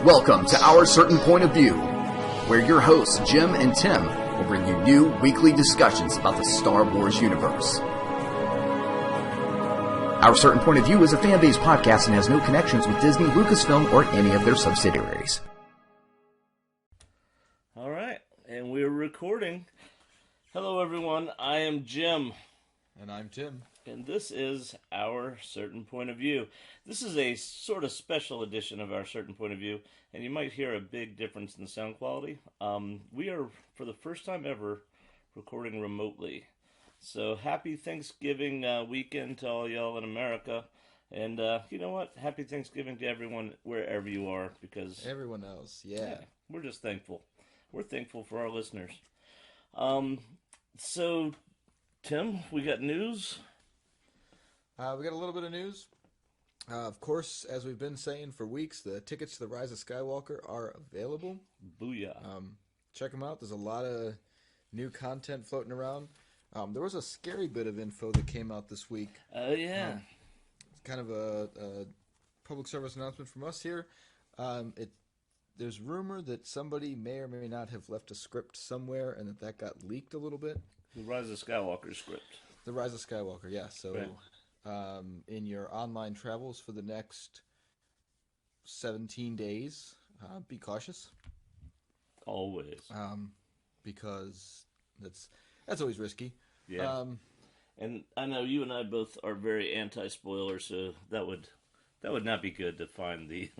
Welcome to Our Certain Point of View, where your hosts Jim and Tim will bring you new weekly discussions about the Star Wars universe. Our Certain Point of View is a fan-based podcast and has no connections with Disney, Lucasfilm, or any of their subsidiaries. All right, and we're recording. Hello, everyone. I am Jim. And I'm Tim. And this is Our Certain Point of View. This is a sort of special edition of Our Certain Point of View, and you might hear a big difference in the sound quality. We are, for the first time ever, recording remotely. So happy Thanksgiving weekend to all y'all in America. And you know what? Happy Thanksgiving to everyone wherever you are, because everyone else, yeah. We're just thankful. We're thankful for our listeners. So, Tim, we got news? We got a little bit of news. Of course, as we've been saying for weeks, the tickets to the Rise of Skywalker are available. Booyah. Check them out. There's a lot of new content floating around. There was a scary bit of info that came out this week. Oh, yeah. Kind of a public service announcement from us here. There's rumor that somebody may or may not have left a script somewhere and that got leaked a little bit. The Rise of Skywalker script. The Rise of Skywalker, yeah. So, right. In your online travels for the next 17 days, be cautious. Always. Because that's always risky. Yeah. And I know you and I both are very anti-spoiler, so that would not be good to find the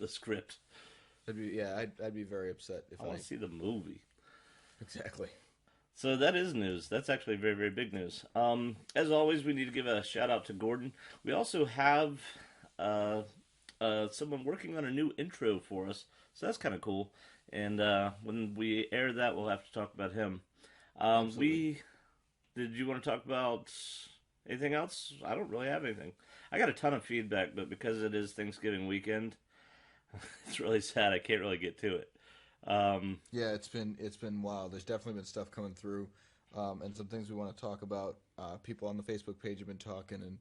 script. I'd be very upset if I want to see the movie. Exactly. So that is news. That's actually very, very big news. As always, we need to give a shout-out to Gordon. We also have someone working on a new intro for us, so that's kind of cool. And when we air that, we'll have to talk about him. Did you want to talk about anything else? I don't really have anything. I got a ton of feedback, but because it is Thanksgiving weekend, it's really sad I can't really get to it. Yeah, it's been wild. There's definitely been stuff coming through, and some things we want to talk about. People on the Facebook page have been talking, and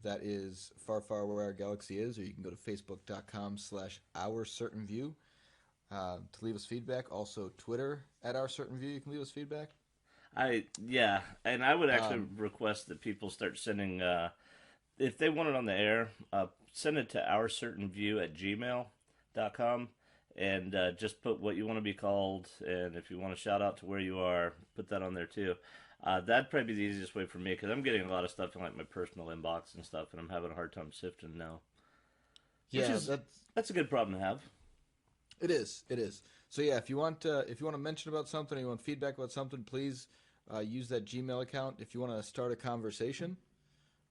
that is Far, Far Where Our Galaxy Is, or you can go to facebook.com/ourcertainview to leave us feedback. Also, Twitter @ourcertainview, you can leave us feedback. And I would actually request that people start sending, if they want it on the air, send it to ourcertainview@gmail.com. And just put what you want to be called, and if you want to shout out to where you are, put that on there too. That'd probably be the easiest way for me, because I'm getting a lot of stuff in like my personal inbox and stuff, and I'm having a hard time sifting now. Yeah, that's a good problem to have. It is. So yeah, if you want to mention about something, or you want feedback about something, please use that Gmail account. If you want to start a conversation,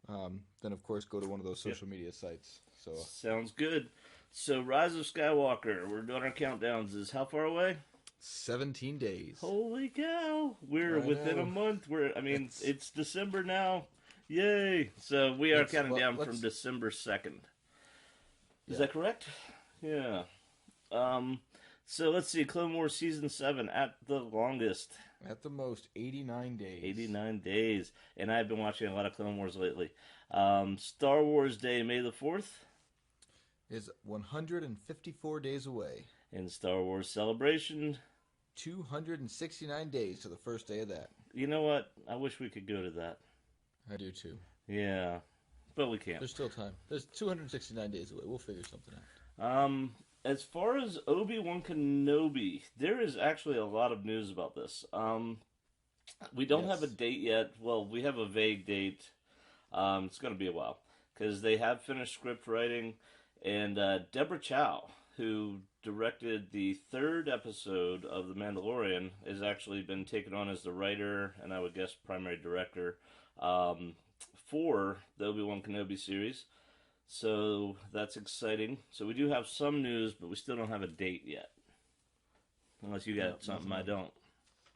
then of course go to one of those social media sites. So sounds good. So, Rise of Skywalker, we're doing our countdowns. Is how far away? 17 days. Holy cow. We're within a month. It's December now. Yay. So, we are counting down from December 2nd. Is that correct? Yeah. So, let's see. Clone Wars Season 7 at the longest. At the most, 89 days. 89 days. And I've been watching a lot of Clone Wars lately. Star Wars Day, May the 4th. Is 154 days away. In Star Wars Celebration, 269 days to the first day of that. You know what? I wish we could go to that. I do too. Yeah, but we can't. There's still time. There's 269 days away. We'll figure something out. As far as Obi-Wan Kenobi, there is actually a lot of news about this. We don't have a date yet. Well, we have a vague date. It's going to be a while, because they have finished script writing. And Deborah Chow, who directed the 3rd episode of The Mandalorian, has actually been taken on as the writer, and I would guess primary director, for the Obi-Wan Kenobi series. So that's exciting. So we do have some news, but we still don't have a date yet. Unless you got something I don't.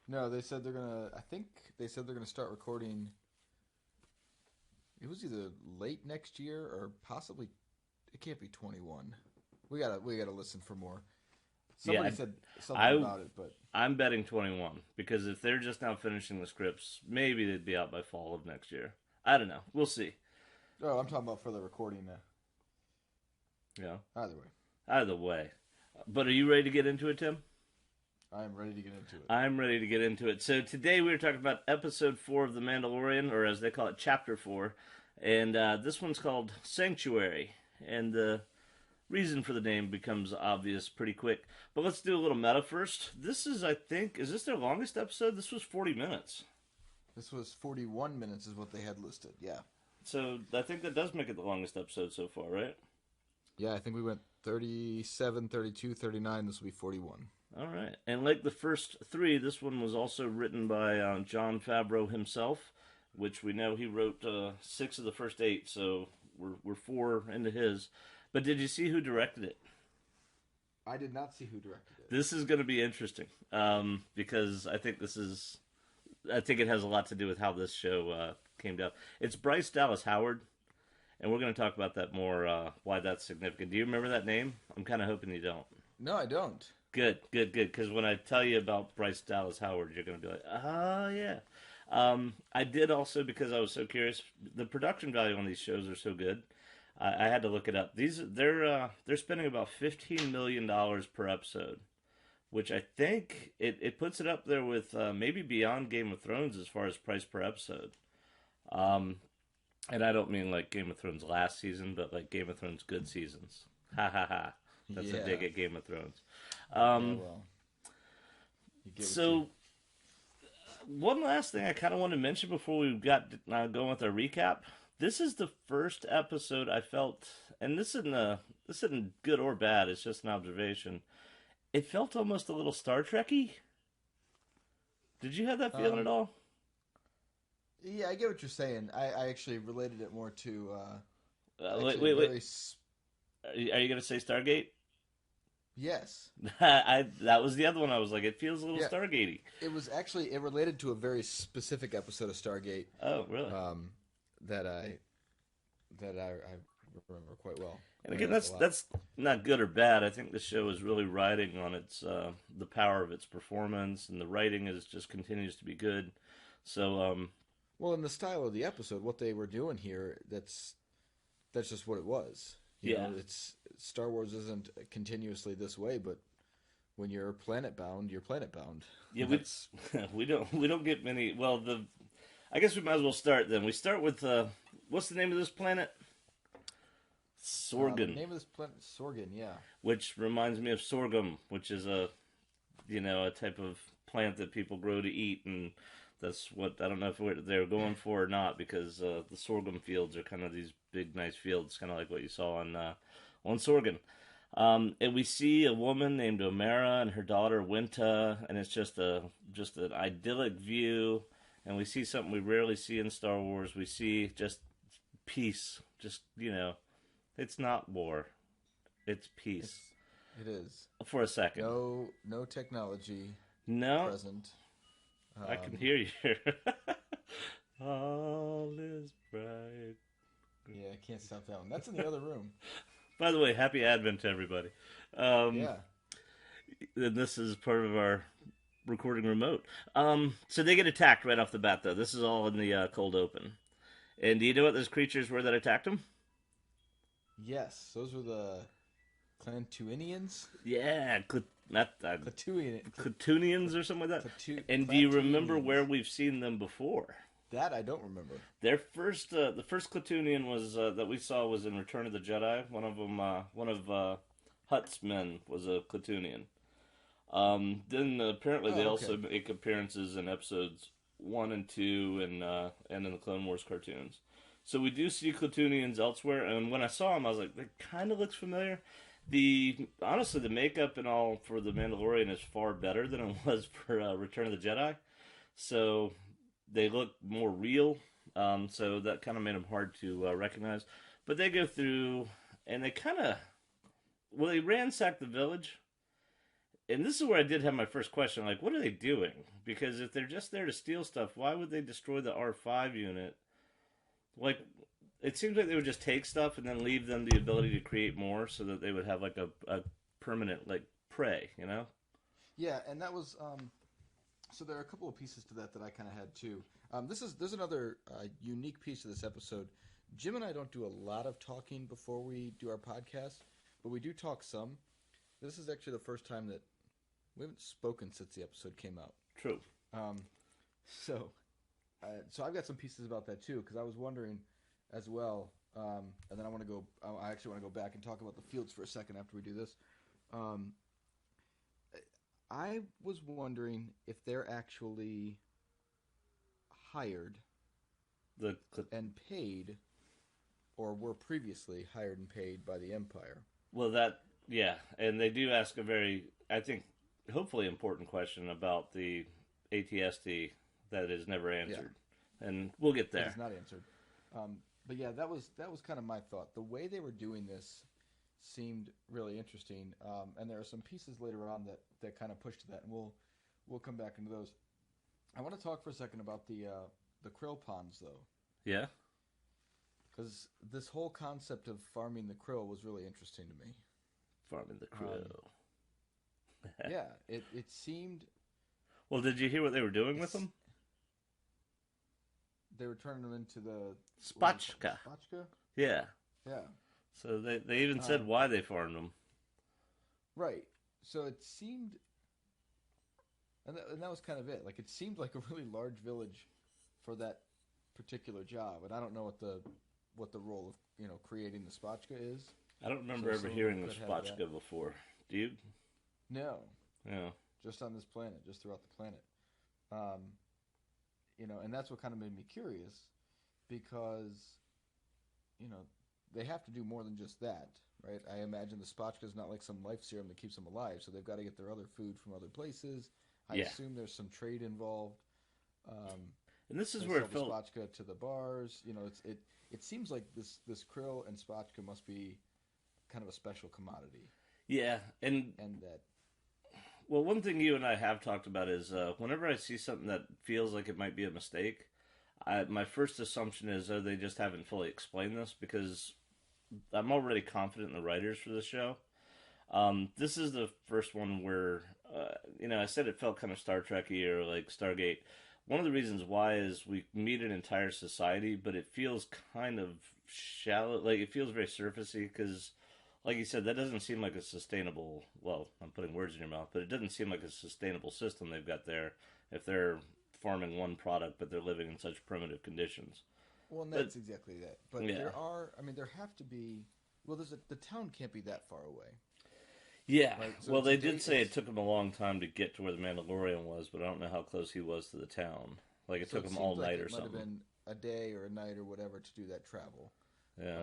No, they said they're going to... I think they said they're going to start recording... It was either late next year or possibly... It can't be 21. We gotta listen for more. Somebody said something about it, but I'm betting 21, because if they're just now finishing the scripts, maybe they'd be out by fall of next year. I don't know. We'll see. Oh, I'm talking about for the recording now. Yeah. Either way. Either way. But are you ready to get into it, Tim? I am ready to get into it. I'm ready to get into it. So today we were talking about episode 4 of The Mandalorian, or as they call it, chapter 4. And this one's called Sanctuary. And the reason for the name becomes obvious pretty quick. But let's do a little meta first. This is, I think, is this their longest episode? This was 40 minutes. This was 41 minutes is what they had listed, yeah. So I think that does make it the longest episode so far, right? Yeah, I think we went 37, 32, 39. This will be 41. All right. And like the first 3, this one was also written by Jon Favreau himself, which we know he wrote 6 of the first 8, so we're 4 into his. But did you see who directed it? I did not see who directed it. This is going to be interesting because I think it has a lot to do with how this show came down. It's Bryce Dallas Howard, and we're going to talk about that more, why that's significant. Do you remember that name? I'm kind of hoping you don't. No, I don't. Good. Because when I tell you about Bryce Dallas Howard, you're going to be like, oh, yeah. I did also, because I was so curious, the production value on these shows are so good. I had to look it up. They're spending about $15 million per episode, which I think it puts it up there with maybe beyond Game of Thrones as far as price per episode. And I don't mean like Game of Thrones last season, but like Game of Thrones good seasons. Ha ha ha. That's a dig at Game of Thrones. So, one last thing I kind of want to mention before we got going with our recap. This is the first episode I felt, and this isn't good or bad. It's just an observation. It felt almost a little Star Trek-y. Did you have that feeling at all? Yeah, I get what you're saying. I actually related it more to. Wait. Are you going to say Stargate? Yes. That was the other one. I was like, it feels a little Stargate-y. It was actually, it related to a very specific episode of Stargate. Oh, really? That I remember quite well. And again, that's not good or bad. I think the show is really riding on its the power of its performance, and the writing just continues to be good. So, well, in the style of the episode, what they were doing here, that's just what it was. You know, it's Star Wars isn't continuously this way, but when you're planet bound, you're planet bound. Yeah, we don't get many. Well, I guess we might as well start then. We start with what's the name of this planet? Sorgan. The name of this planet is Sorgan, yeah. Which reminds me of sorghum, which is a type of plant that people grow to eat, and that's what I don't know if they're going for or not, because the sorghum fields are kind of these big, nice fields, kind of like what you saw on Sorgan. And we see a woman named OMara and her daughter Winta, and it's just an idyllic view. And we see something we rarely see in Star Wars. We see just peace. Just, it's not war. It's peace. It is. For a second. No technology present. I can hear you. All is bright. Yeah, I can't stop that one. That's in the other room. By the way, happy Advent to everybody. Yeah. And this is part of our recording remote. So they get attacked right off the bat, though. This is all in the cold open. And do you know what those creatures were that attacked them? Yes, those were the Clantuinians. Yeah, Clatunians or something like that. And do you remember where we've seen them before? That I don't remember. The first Clatunian was that we saw was in Return of the Jedi. One of them, one of Hutt's men was a Clatunian. Then apparently they also make appearances in episodes 1 and 2 and in the Clone Wars cartoons. So we do see Clatunians elsewhere, and when I saw them, I was like, that kind of looks familiar. Honestly, the makeup and all for the Mandalorian is far better than it was for Return of the Jedi. So they look more real. So that kind of made them hard to recognize. But they go through, and they they ransack the village. And this is where I did have my first question, like, what are they doing? Because if they're just there to steal stuff, why would they destroy the R5 unit? Like, it seems like they would just take stuff and then leave them the ability to create more so that they would have, like, a permanent, like, prey, you know? Yeah, and that was, so there are a couple of pieces to that I kind of had, too. There's another unique piece of this episode. Jim and I don't do a lot of talking before we do our podcast, but we do talk some. This is actually the first time that we haven't spoken since the episode came out. True. So I've got some pieces about that too, because I was wondering as well, and then I actually want to go back and talk about the fields for a second after we do this. I was wondering if they're actually hired and paid, or were previously hired and paid by the Empire. Well, and they do ask a very, I think, hopefully important question about the ATS T that is never answered, and we'll get there. It's not answered, but yeah, that was kind of my thought. The way they were doing this seemed really interesting, and there are some pieces later on that kind of push to that, and we'll come back into those. I want to talk for a second about the krill ponds, though. Yeah. Because this whole concept of farming the krill was really interesting to me. Farming the krill. Yeah, it seemed... Well, did you hear what they were doing with them? They were turning them into the... Spotchka. Spotchka? Yeah. Yeah. So they even said why they farmed them. Right. So it seemed... And that was kind of it. Like, it seemed like a really large village for that particular job. And I don't know what the role of, creating the spotchka is. I don't remember ever hearing of spotchka before. Do you? No. Yeah. Just on this planet, just throughout the planet. And that's what kind of made me curious, because, they have to do more than just that, right? I imagine the spotchka is not like some life serum that keeps them alive, so they've got to get their other food from other places. I assume there's some trade involved. And this is where it felt... spotchka to the bars. It seems like this krill and spotchka must be kind of a special commodity. Yeah, and that... Well, one thing you and I have talked about is whenever I see something that feels like it might be a mistake, my first assumption is, they just haven't fully explained this, because I'm already confident in the writers for this show. This is the first one where, I said it felt kind of Star Trek-y or like Stargate. One of the reasons why is we meet an entire society, but it feels kind of shallow. Like, it feels very surfacey, because, like you said, that doesn't seem like a sustainable... Well, I'm putting words in your mouth, but it doesn't seem like a sustainable system they've got there if they're farming one product, but they're living in such primitive conditions. Well, and that's exactly that. But there have to be... Well, the town can't be that far away. Yeah, right? So well, they did say it took them a long time to get to where the Mandalorian was, but I don't know how close he was to the town. Like, it took him all night or something. It might have been a day or a night or whatever to do that travel. Yeah.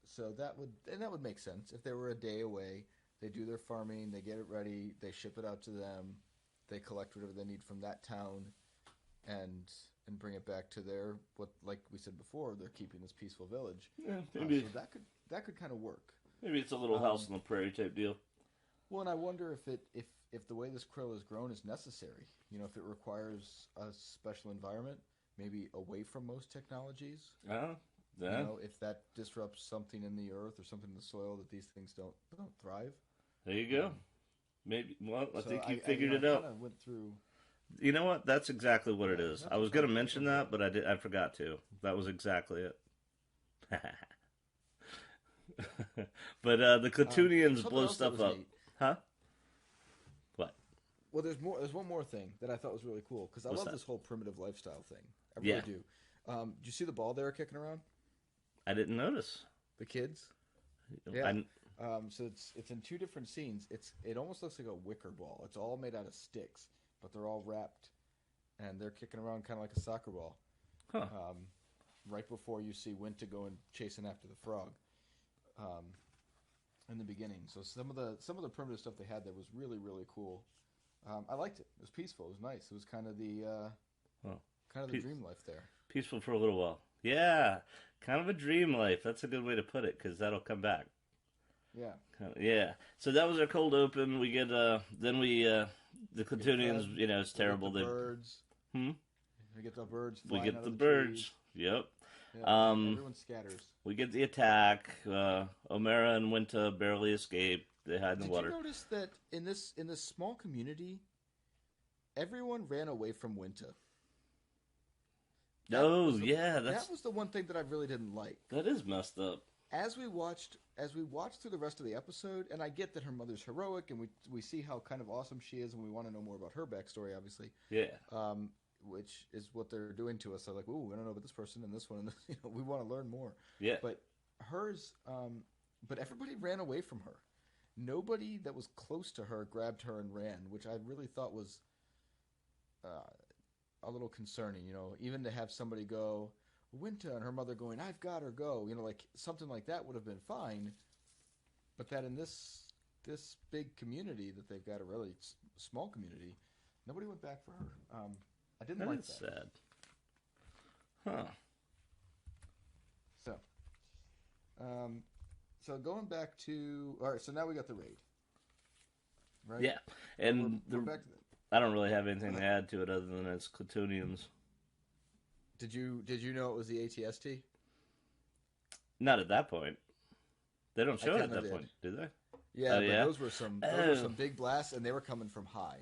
So that would make sense. If they were a day away, they do their farming, they get it ready, they ship it out to them, they collect whatever they need from that town, and bring it back to like we said before, they're keeping this peaceful village. Yeah, maybe so that could kind of work. Maybe it's a little house on the prairie type deal. Well, and I wonder if the way this krill is grown is necessary. If it requires a special environment, maybe away from most technologies. Yeah. If that disrupts something in the earth or something in the soil that these things don't thrive. There you go. Maybe. Well, I think you figured it out. I went through. You know what? That's exactly what it is. I was going to mention that, but I forgot to. That was exactly it. But the Clatoonians blow stuff up. Neat. Huh? What? Well, there's more. There's one more thing that I thought was really cool, because I love this whole primitive lifestyle thing. I really do. Do you see the ball they were kicking around? I didn't notice. The kids? Yeah. So it's in two different scenes. It almost looks like a wicker ball. It's all made out of sticks, but they're all wrapped, and they're kicking around kind of like a soccer ball. Huh. Right before you see Winta going chasing after the frog. In the beginning. So some of the primitive stuff they had there was really, really cool. I liked it. It was peaceful. It was nice. It was kind of the dream life there. Peaceful for a little while. Yeah, kind of a dream life. That's a good way to put it, because that'll come back. Yeah. Yeah. So that was our cold open. We get the Clatoonians. It's terrible. We get the birds. We get the birds. We get the birds. Trees. Yep. Yeah, everyone scatters. We get the attack. OMara and Winta barely escape. They hide in the water. Did you notice that in this small community, everyone ran away from Winta? That was the one thing that I really didn't like. That is messed up. as we watched through the rest of the episode, and I get that her mother's heroic, and we see how kind of awesome she is, and we want to know more about her backstory, obviously. Yeah. Which is what they're doing to us. They're like, ooh, I don't know about this person and this one, and this, we want to learn more. Yeah. But hers, but everybody ran away from her. Nobody that was close to her grabbed her and ran, which I really thought was a little concerning. Even to have somebody go, Winta, and her mother going, I've got her, go. Like something like that would have been fine. But that in this big community that they've got, a really small community, nobody went back for her. I didn't like that. That's sad. Huh. So going back to... All right, so now we got the raid. Right? Yeah. And we're back to I don't really have anything to add to it other than it's Clitonians. Did you know it was the ATS T? Not at that point. They don't show it at that did. point, do they? Yeah, but those were some big blasts, and they were coming from high.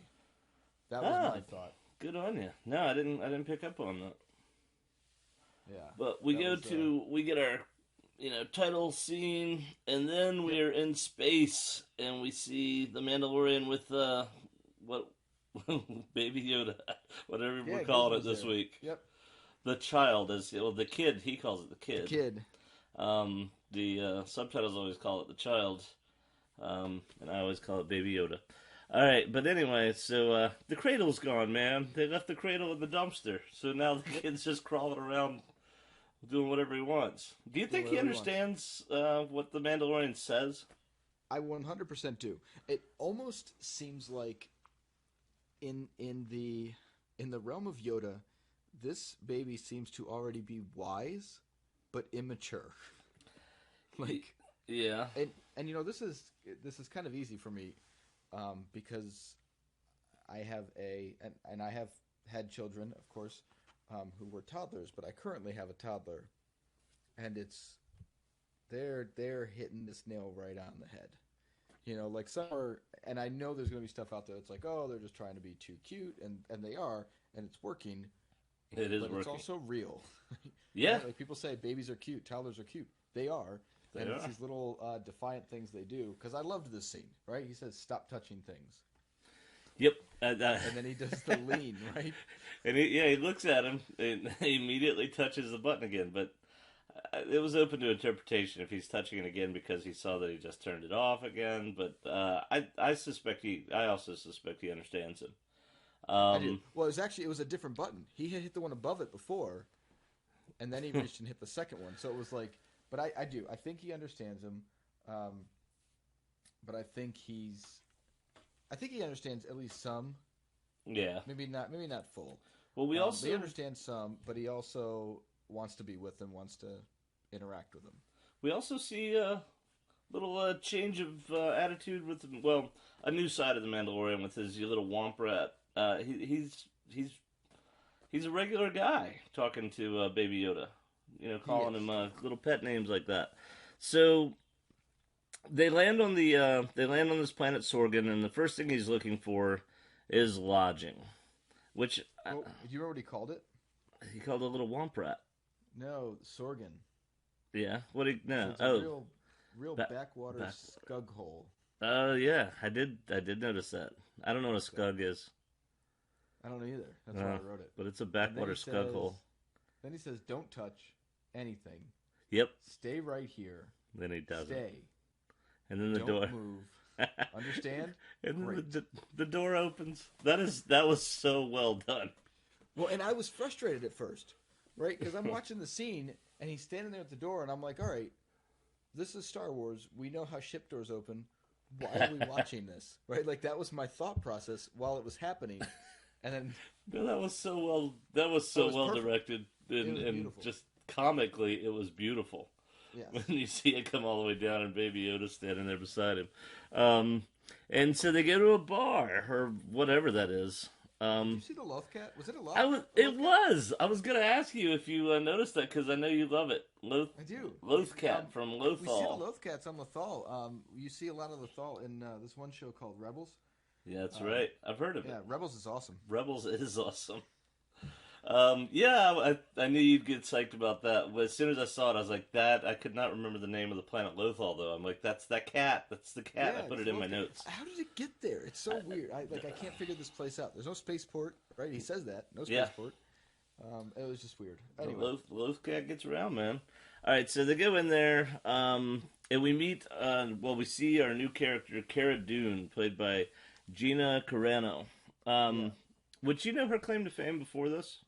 That was my thought. Good on you. No, I didn't pick up on that. Yeah. But we get our title scene, and then we're in space, and we see the Mandalorian with what Baby Yoda, whatever we're calling it this week. Yep. The child the kid. He calls it the kid. The kid. The subtitles always call it the child, and I always call it Baby Yoda. All right, but anyway, so the cradle's gone, man. They left the cradle in the dumpster, so now the kid's just crawling around doing whatever he wants. Do you think he understands what the Mandalorian says? I 100% do. It almost seems like in the realm of Yoda, this baby seems to already be wise, but immature. Yeah. And this is kind of easy for me, because I have and I have had children, of course, who were toddlers, but I currently have a toddler, and they're hitting this nail right on the head. Like some are, and I know there's going to be stuff out there that's like, oh, they're just trying to be too cute, and they are, and it's working. It is but working. It's also real. Yeah. Like people say babies are cute, toddlers are cute. They are. It's these little defiant things they do. Because I loved this scene, right? He says, stop touching things. Yep. And then he does the lean, right? And he looks at him, and he immediately touches the button again. But it was open to interpretation if he's touching it again because he saw that he just turned it off again. But I also suspect he understands him. I do. Well, it was a different button. He had hit the one above it before, and then he reached and hit the second one. So it was like, but I do. I think he understands him, but I think he understands at least some. Yeah. Maybe not full. Well, he understands some, but he also wants to be with them, wants to interact with them. We also see a little change of attitude with, a new side of the Mandalorian with his little womp rat. He's a regular guy talking to Baby Yoda, calling him little pet names like that. So they land on this planet Sorgan, and the first thing he's looking for is lodging, which do you remember what he called it? He called it a little womp rat. No, Sorgan. Yeah. So it's a real backwater scug hole. Yeah, I did notice that. I don't know what a scug is. I don't know either. That's why I wrote it. But it's a backwater scug hole. Then he says, don't touch anything. Yep. Stay right here. Then he doesn't. Stay. And then don't door. Move. Understand? And then the door opens. That was so well done. Well, and I was frustrated at first, right? Because I'm watching the scene, and he's standing there at the door, and I'm like, all right, this is Star Wars. We know how ship doors open. Why are we watching this? Right? Like, that was my thought process while it was happening. And then that was so well directed, and just comically, it was beautiful. Yes. When you see it come all the way down and Baby Yoda standing there beside him, and so they go to a bar or whatever that is. Did you see the Lothcat? Was it a Lothcat? It was. I was going to ask you if you noticed that because I know you love it. I do. Lothcat from Lothal. We see the Lothcats on Lothal. You see a lot of Lothal in this one show called Rebels. Yeah, that's right. I've heard of it. Yeah, Rebels is awesome. Rebels is awesome. Yeah, I knew you'd get psyched about that. But as soon as I saw it, I was like, that. I could not remember the name of the planet Lothal, though. I'm like, that's that cat. That's the cat. I Yeah, put it's it in my Lothal. notes. How did it get there? It's so weird. I can't figure this place out. There's no spaceport, right? He says that. No Yeah, spaceport. It was just weird. the Anyway, Loth cat gets around, man. All right, so they go in there, and we meet, we see our new character, Cara Dune, played by Gina Carano. yeah. Would you know her claim to fame before this?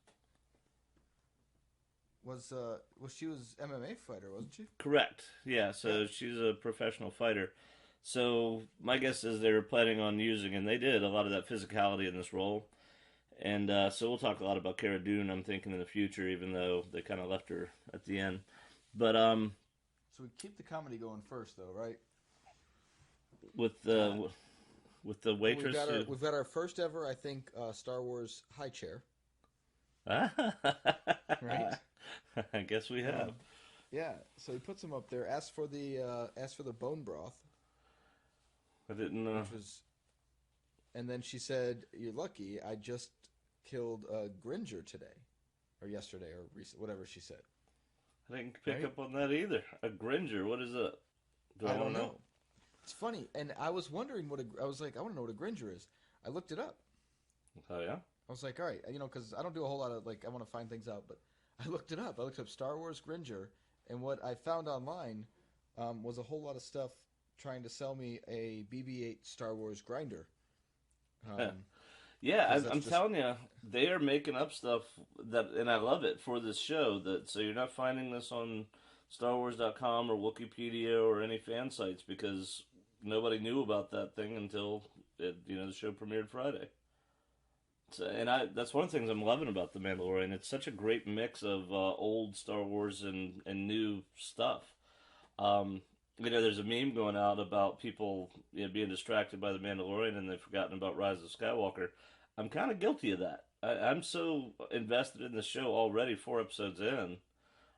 She was MMA fighter, wasn't she? Correct. Yeah, so Yeah. she's a professional fighter. So my guess is they were planning on using, and they did, a lot of that physicality in this role. And so we'll talk a lot about Cara Dune, I'm thinking, in the future, even though they kind of left her at the end. But So we keep the comedy going first, though, right? with the with the waitress, We've got our first ever, I think, Star Wars high chair. Right? I guess we have. Yeah. So he puts them up there. Asked for the bone broth, I didn't. which was, and then she said, "You're lucky. I just killed a Gringer today, or yesterday, or whatever she said." I didn't pick Right? up on that either. A Gringer. What is that? Do I wanna don't know. It's funny, and I was wondering I was like, I want to know what a Gringer is. I looked it up. Oh yeah. I was like, all right, because I don't do a whole lot of I want to find things out, but I looked it up. I looked up Star Wars Gringer, and what I found online was a whole lot of stuff trying to sell me a BB-8 Star Wars grinder. Yeah, 'Cause I'm that's telling you, they are making up stuff that, and I love it for this show. That so you're not finding this on StarWars.com or Wikipedia or any fan sites because nobody knew about that thing until the show premiered Friday. So, and that's one of the things I'm loving about the Mandalorian. It's such a great mix of old Star Wars and new stuff. There's a meme going out about people being distracted by the Mandalorian and they've forgotten about Rise of Skywalker. I'm kind of guilty of that. I'm so invested in the show already, 4 episodes in.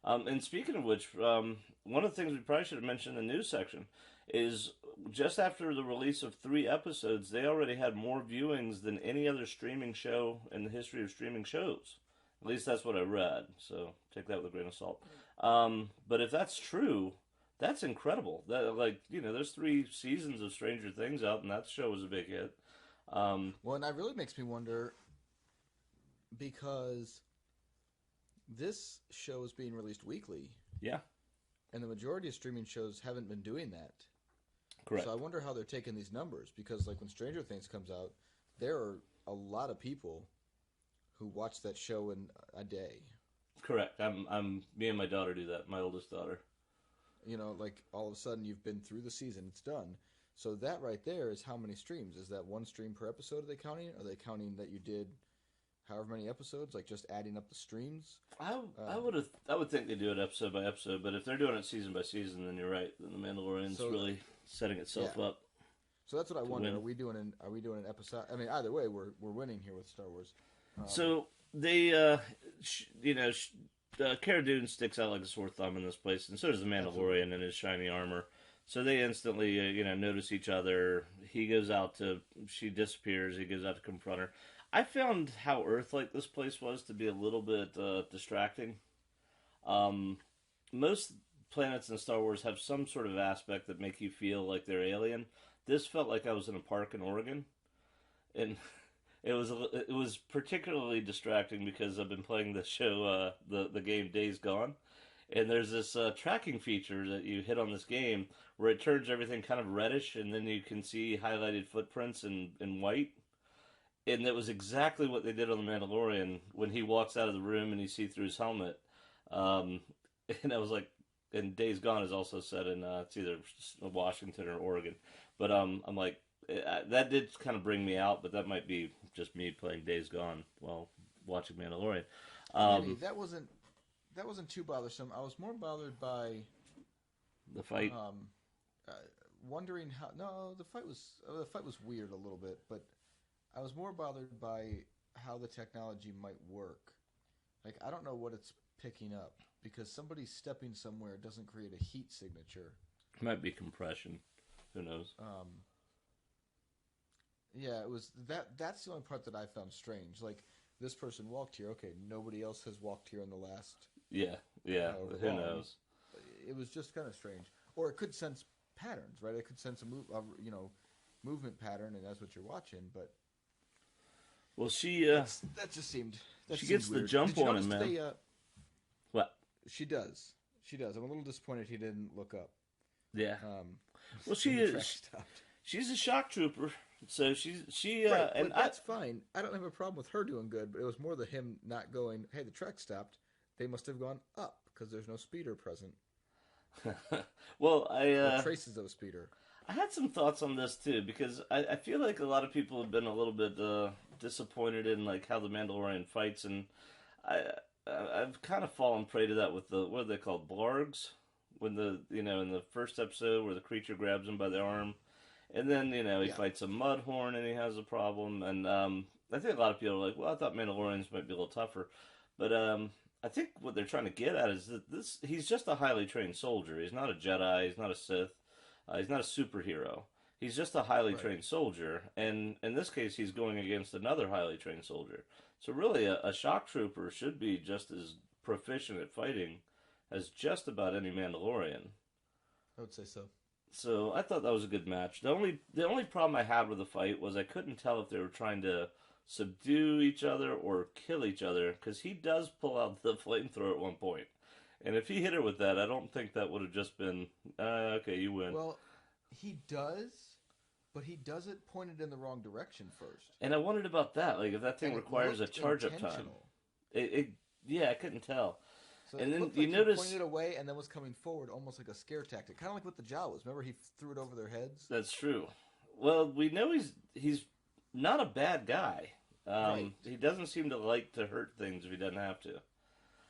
And speaking of which, one of the things we probably should have mentioned in the news section is just after the release of 3 episodes, they already had more viewings than any other streaming show in the history of streaming shows. At least that's what I read. So take that with a grain of salt. But if that's true, that's incredible. There's 3 seasons of Stranger Things out, and that show was a big hit. Well, and that really makes me wonder because this show is being released weekly, Yeah, and the majority of streaming shows haven't been doing that. correct. So I wonder how they're taking these numbers because, like, when Stranger Things comes out, there are a lot of people who watch that show in a day. Correct. Me and my daughter do that. My oldest daughter. Like all of a sudden you've been through the season, it's done. So that right there is how many streams? Is that 1 stream per episode? Are they counting? Are they counting that you did however many episodes? Like just adding up the streams? I would think they do it episode by episode, but if they're doing it season by season, then you're right. Then the Mandalorian's really setting itself Yeah. up. So that's what I wonder. win. Are we doing an episode? I mean, either way, we're winning here with Star Wars. So they, Cara Dune sticks out like a sore thumb in this place, and so does the Mandalorian in his shiny armor. So they instantly, notice each other. She disappears. He goes out to confront her. I found how Earth-like this place was to be a little bit distracting. Most planets in Star Wars have some sort of aspect that make you feel like they're alien. This felt like I was in a park in Oregon, and it was particularly distracting because I've been playing the show, the game Days Gone, and there's this tracking feature that you hit on this game where it turns everything kind of reddish, and then you can see highlighted footprints in white. And that was exactly what they did on The Mandalorian when he walks out of the room and you see through his helmet. And I was like, and Days Gone is also set in it's either Washington or Oregon. But I'm like, that did kind of bring me out, but that might be just me playing Days Gone while watching Mandalorian. Maybe that wasn't too bothersome. I was more bothered by The fight. wondering how. No, the fight was weird a little bit, but I was more bothered by how the technology might work. Like, I don't know what it's picking up because somebody stepping somewhere doesn't create a heat signature. Might be compression. Who knows? Yeah, it was that. That's the only part that I found strange. Like this person walked here. Okay, nobody else has walked here in the last. Yeah. Who knows? It was just kind of strange. Or it could sense patterns, right? It could sense a movement pattern, and that's what you're watching. But well, she that just seemed. She gets weird. the jump on him, man. What? She does. I'm a little disappointed he didn't look up. Yeah. Well, she's a shock trooper, so she right, and that's fine. I don't have a problem with her doing good, but it was more the him not going. Hey, the track stopped. They must have gone up because there's no speeder present. Well, or traces of a speeder. I had some thoughts on this too because I feel like a lot of people have been a little bit disappointed in like how the Mandalorian fights, and I've kind of fallen prey to that with the what are they called, blargs, when in the first episode where the creature grabs him by the arm, and then he fights a mudhorn and he has a problem, and I think a lot of people are like, well, I thought Mandalorians might be a little tougher, but I think what they're trying to get at is that he's just a highly trained soldier. He's not a Jedi. He's not a Sith. He's not a superhero. He's just a highly trained soldier, and in this case, he's going against another highly trained soldier. So really, a shock trooper should be just as proficient at fighting as just about any Mandalorian. I would say so. So I thought that was a good match. The only problem I had with the fight was I couldn't tell if they were trying to subdue each other or kill each other, because he does pull out the flamethrower at one point. And if he hit her with that, I don't think that would have just been, okay, you win. Well, he does, but he does it pointed in the wrong direction first. And I wondered about that, like if that thing requires a charge-up time. I couldn't tell. So and then you notice he pointed away and then was coming forward, almost like a scare tactic, kind of like what the Jawas. Remember, he threw it over their heads. That's true. Well, we know he's not a bad guy. He doesn't seem to like to hurt things if he doesn't have to.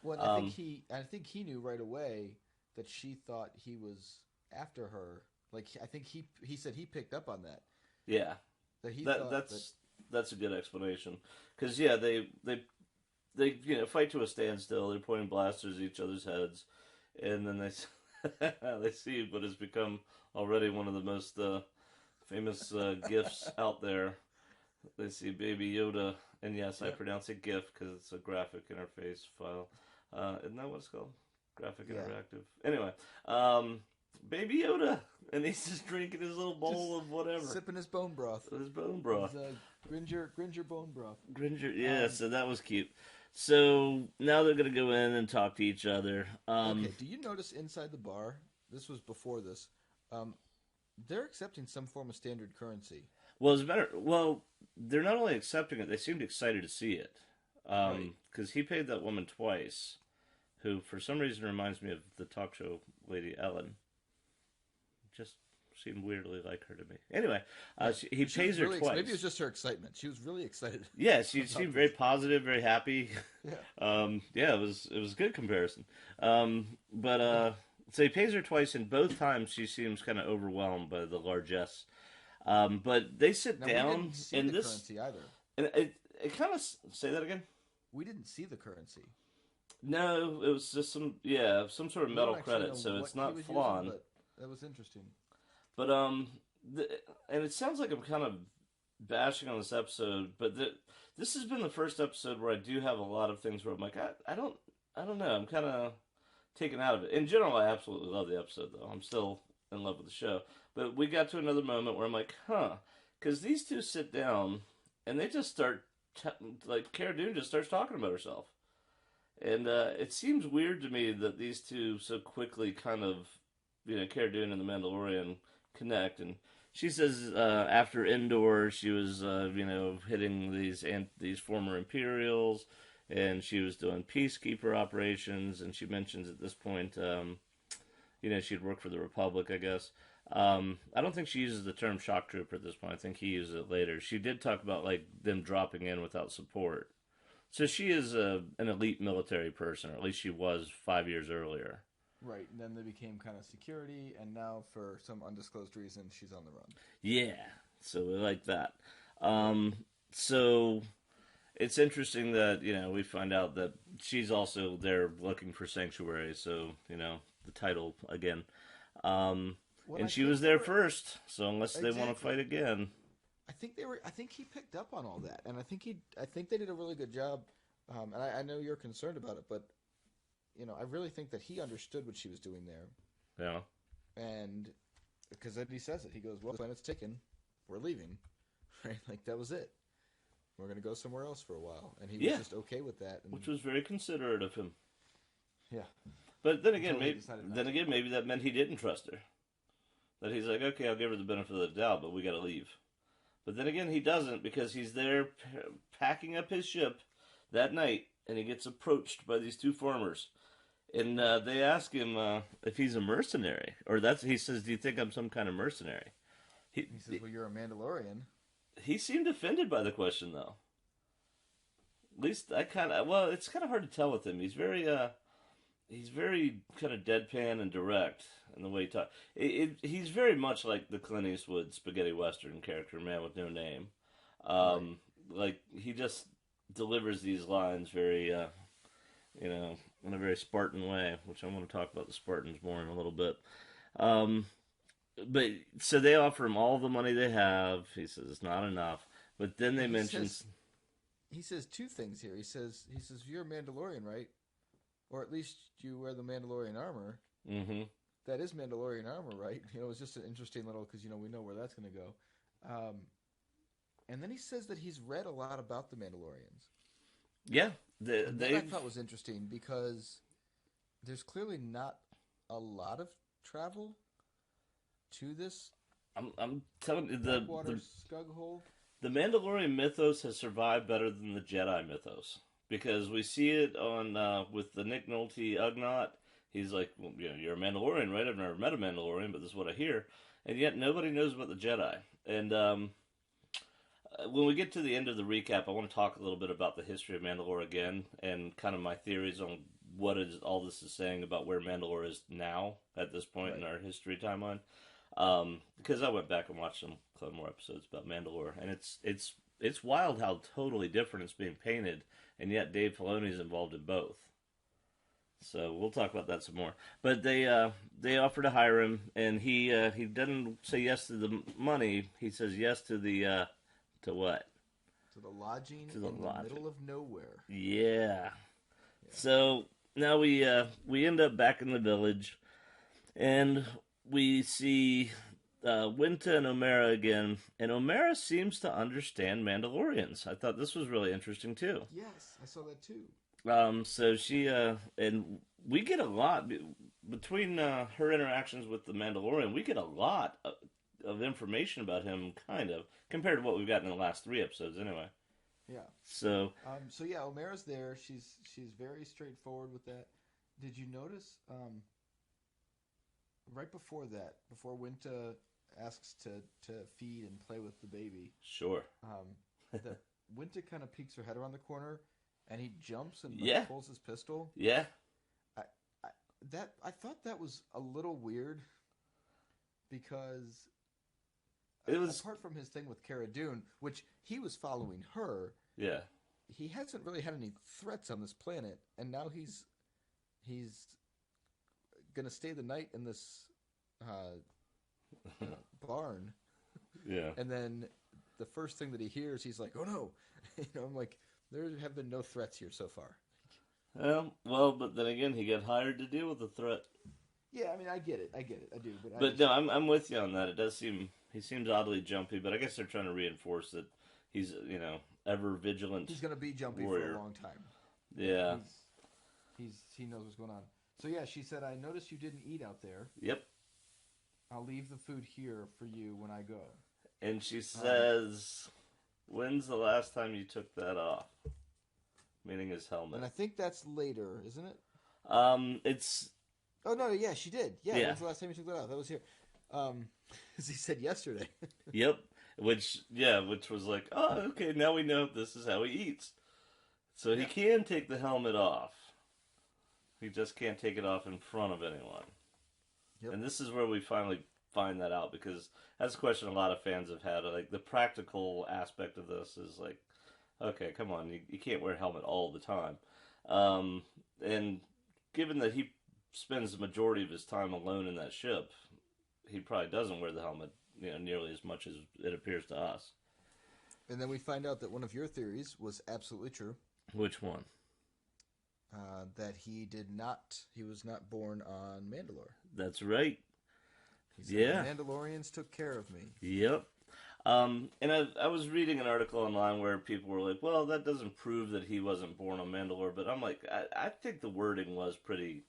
Well, I think he knew right away that she thought he was after her. Like, I think he said he picked up on that. Yeah, that's a good explanation. Because they fight to a standstill. They're pointing blasters at each other's heads, and then they see what has become already one of the most famous gifs out there. They see Baby Yoda, and yes, I pronounce it GIF because it's a graphic interface file. Isn't that what it's called? Graphic interactive. Anyway, Baby Yoda, and he's just drinking his little bowl of whatever, sipping his bone broth. His bone broth. Gringer bone broth. Gringer, yeah. So that was cute. So now they're gonna go in and talk to each other. Okay. Do you notice inside the bar? This was before this. They're accepting some form of standard currency. Well, it's better. Well, they're not only accepting it; they seemed excited to see it. Because he paid that woman twice, who for some reason reminds me of the talk show lady Ellen. Just seemed weirdly like her to me. Anyway, he pays her twice. Maybe it was just her excitement. She was really excited. Yeah, she seemed very positive, very happy. Yeah. It was a good comparison. So he pays her twice, and both times she seems kind of overwhelmed by the largesse. But they sit down, we didn't see and the this currency either. And it kind of say that again. We didn't see the currency. No, it was just some sort of metal credit, so it's not flan. But that was interesting. But and it sounds like I'm kind of bashing on this episode, but this has been the first episode where I do have a lot of things where I'm like, I don't know, I'm kind of taken out of it. In general, I absolutely love the episode, though. I'm still in love with the show. But we got to another moment where I'm like, because these two sit down and they just start. Cara Dune just starts talking about herself. And it seems weird to me that these two so quickly kind of, Cara Dune and the Mandalorian connect. And she says after Endor, she was, hitting these former Imperials, and she was doing peacekeeper operations, and she mentions at this point, she'd work for the Republic, I guess. I don't think she uses the term shock trooper at this point. I think he uses it later. She did talk about them dropping in without support. So she is an elite military person, or at least she was 5 years earlier. Right, and then they became kind of security, and now for some undisclosed reason, she's on the run. Yeah, so we like that. So it's interesting that, we find out that she's also there looking for sanctuary, so, the title again. And she was there first, so unless they want to fight again. I think he picked up on all that, and I think they did a really good job. And I know you're concerned about it, but I really think that he understood what she was doing there. Yeah. And because then he says it, he goes, "Well, the planet's taken, we're leaving," right? Like that was it. We're gonna go somewhere else for a while, and he was just okay with that, which was very considerate of him. Yeah. But then again, maybe that meant he didn't trust her. That he's like, okay, I'll give her the benefit of the doubt, but we got to leave. But then again, he doesn't, because he's there packing up his ship that night, and he gets approached by these two farmers. And they ask him if he's a mercenary. He says, do you think I'm some kind of mercenary? He says, well, you're a Mandalorian. He seemed offended by the question, though. At least it's kind of hard to tell with him. He's very kind of deadpan and direct in the way he talks. He's very much like the Clint Eastwood spaghetti western character, Man with No Name. Right. Like, he just delivers these lines very, in a very Spartan way, which I want to talk about the Spartans more in a little bit. But so they offer him all the money they have. He says it's not enough. But then they mention... He says two things here. He says, you're a Mandalorian, right? Or at least you wear the Mandalorian armor. Mm-hmm. That is Mandalorian armor, right? It's just an interesting little, because, we know where that's going to go. And then he says that he's read a lot about the Mandalorians. Yeah. That I thought was interesting, because there's clearly not a lot of travel to this. I'm telling you, the Skug Hole. The Mandalorian mythos has survived better than the Jedi mythos. Because we see it on with the Nick Nolte Ugnaught. He's like, well, you're a Mandalorian, right? I've never met a Mandalorian, but this is what I hear. And yet nobody knows about the Jedi. And when we get to the end of the recap, I want to talk a little bit about the history of Mandalore again, and kind of my theories on what all this is saying about where Mandalore is now at this point in our history timeline. Because I went back and watched some Clone Wars episodes about Mandalore, and it's wild how totally different it's being painted, and yet Dave Filoni's involved in both. So we'll talk about that some more. But they offer to hire him, and he doesn't say yes to the money. He says yes to the to what? To the lodging in the middle of nowhere. Yeah. So now we end up back in the village, and we see Winta and OMara again, and OMara seems to understand Mandalorians. I thought this was really interesting too. Yes, I saw that too. So she and we get a lot between her interactions with the Mandalorian. We get a lot of information about him, kind of compared to what we've gotten in the last 3 episodes, anyway. Yeah. So yeah, OMara's there. She's very straightforward with that. Did you notice? Right before that, before Winta asks to feed and play with the baby. Sure. Winta kind of peeks her head around the corner, and he jumps and pulls his pistol. Yeah. I thought that was a little weird, because it was, apart from his thing with Cara Dune, which he was following her. Yeah. He hasn't really had any threats on this planet, and now he's gonna stay the night in this barn. Yeah. And then the first thing that he hears, he's like, "Oh no!" I'm like, there have been no threats here so far. Well, but then again, he got hired to deal with the threat. Yeah, I mean, I get it, I do. But no, I'm with you on that. It does he seems oddly jumpy, but I guess they're trying to reinforce that he's ever vigilant. He's gonna be jumpy warrior for a long time. Yeah. He knows what's going on. So yeah, she said, "I noticed you didn't eat out there. Yep. I'll leave the food here for you when I go." And she says, "When's the last time you took that off?" Meaning his helmet. And I think that's later, isn't it? It's... Oh, no, yeah, she did. Yeah, yeah. When's the last time you took that off? That was here. As he said yesterday. Yep. Which was like, oh, okay, now we know this is how he eats. So he can take the helmet off. He just can't take it off in front of anyone. Yep. And this is where we finally find that out, because that's a question a lot of fans have had. Like, the practical aspect of this is like, okay, come on, you can't wear a helmet all the time. And given that he spends the majority of his time alone in that ship, he probably doesn't wear the helmet, nearly as much as it appears to us. And then we find out that one of your theories was absolutely true. Which one? That he was not born on Mandalore. That's right. He said, Yeah. The Mandalorians took care of me. Yep. And I was reading an article online where people were like, well, that doesn't prove that he wasn't born on Mandalore. But I'm like, I think the wording was pretty...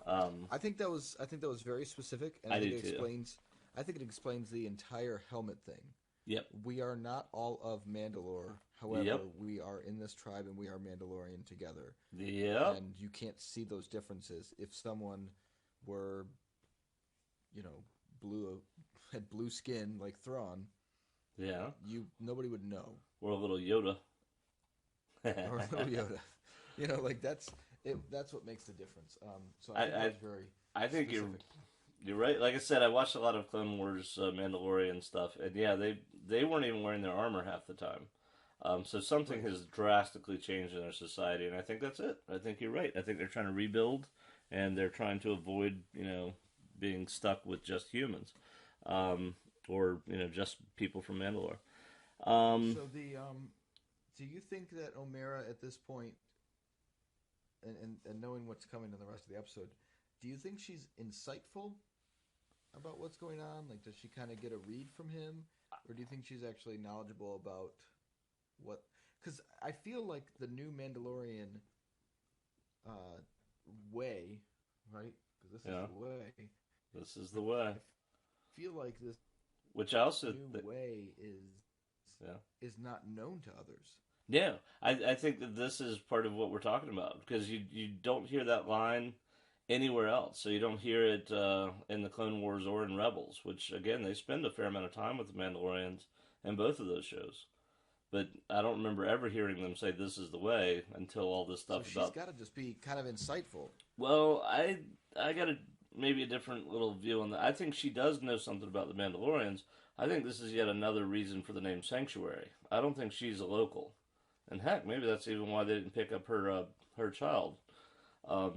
I think that was very specific. And I think it explains the entire helmet thing. Yep. We are not all of Mandalore. However, we are in this tribe and we are Mandalorian together. Yep. And you can't see those differences. If someone were, had blue skin like Thrawn, nobody would know. Or a little Yoda. Or a little Yoda. That's what makes the difference. So I think I think you're right. Like I said, I watched a lot of Clone Wars, Mandalorian stuff, and they weren't even wearing their armor half the time. So something has drastically changed in our society, and I think that's it. I think you're right. I think they're trying to rebuild, and they're trying to avoid, being stuck with just humans, or just people from Mandalore. Do you think that OMara at this point, and knowing what's coming in the rest of the episode, do you think she's insightful about what's going on? Like, does she kind of get a read from him, or do you think she's actually knowledgeable about what? Because I feel like the new Mandalorian way, right? Because this is the way. This is the way. I feel like this, which I also new way is not known to others. Yeah, I think that this is part of what we're talking about, because you don't hear that line anywhere else. So you don't hear it in the Clone Wars or in Rebels, which, again, they spend a fair amount of time with the Mandalorians in both of those shows. But I don't remember ever hearing them say this is the way until all this stuff so she's got to just be kind of insightful. Well, I got maybe a different little view on that. I think she does know something about the Mandalorians. I think this is yet another reason for the name Sanctuary. I don't think she's a local. And heck, maybe that's even why they didn't pick up her child.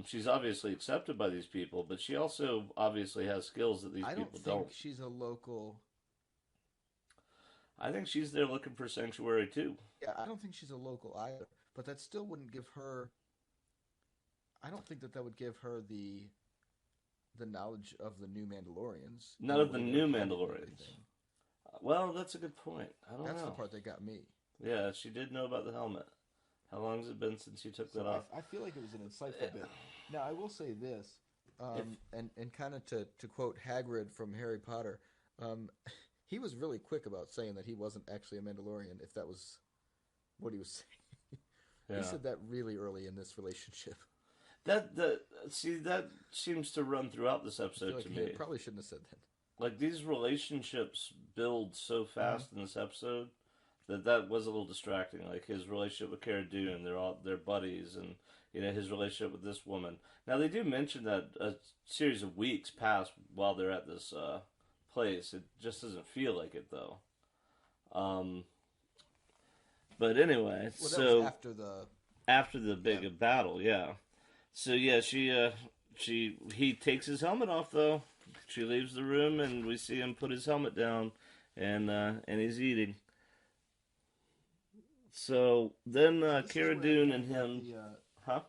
She's obviously accepted by these people, but she also obviously has skills that these people don't. I don't think she's a local. I think she's there looking for Sanctuary too. Yeah, I don't think she's a local either, but that still wouldn't give her. I don't think that would give her the knowledge of the new Mandalorians. Not of the new Mandalorians. Well, that's a good point. I don't know. That's the part that got me. Yeah, she did know about the helmet. How long has it been since you took that off? I feel like it was an insightful bit. Now, I will say this, and kind of to quote Hagrid from Harry Potter, he was really quick about saying that he wasn't actually a Mandalorian, if that was what he was saying. Yeah. He said that really early in this relationship. That seems to run throughout this episode to me. He probably shouldn't have said that. Like, these relationships build so fast in this episode that was a little distracting. Like, his relationship with Cara Dune, they're buddies, and his relationship with this woman. Now, they do mention that a series of weeks pass while they're at this place. It just doesn't feel like it, though. But anyway, that was after the big battle, yeah. So yeah, he takes his helmet off though. She leaves the room, and we see him put his helmet down, and he's eating. So then Cara Dune and him, huh?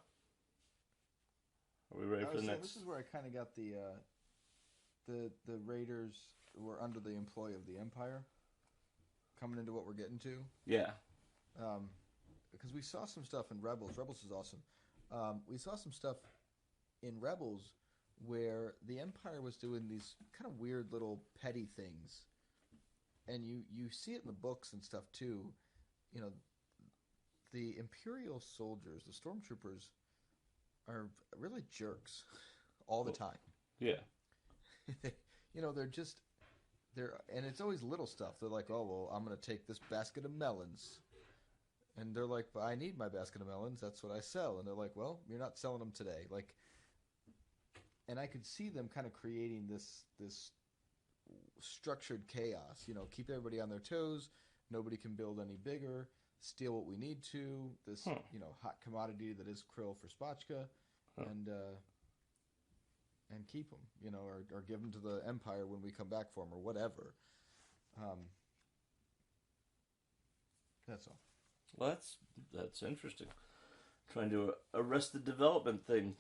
Are we ready for the next? This is where I kind of got the Raiders were under the employ of the Empire, coming into what we're getting to. Yeah. Because we saw some stuff in Rebels. Rebels is awesome. We saw some stuff in Rebels where the Empire was doing these kind of weird little petty things, and you see it in the books and stuff too. The Imperial soldiers, the stormtroopers, are really jerks all the time. Yeah. And it's always little stuff. They're like, oh, well, I'm going to take this basket of melons. And they're like, but I need my basket of melons. That's what I sell. And they're like, well, you're not selling them today. And I could see them kind of creating this structured chaos. Keep everybody on their toes. Nobody can build any bigger. Steal what we need to. This, hot commodity that is krill for spotchka. And keep them, or give them to the Empire when we come back for them, or whatever. That's all. Well, that's interesting. Trying to arrest the development thing.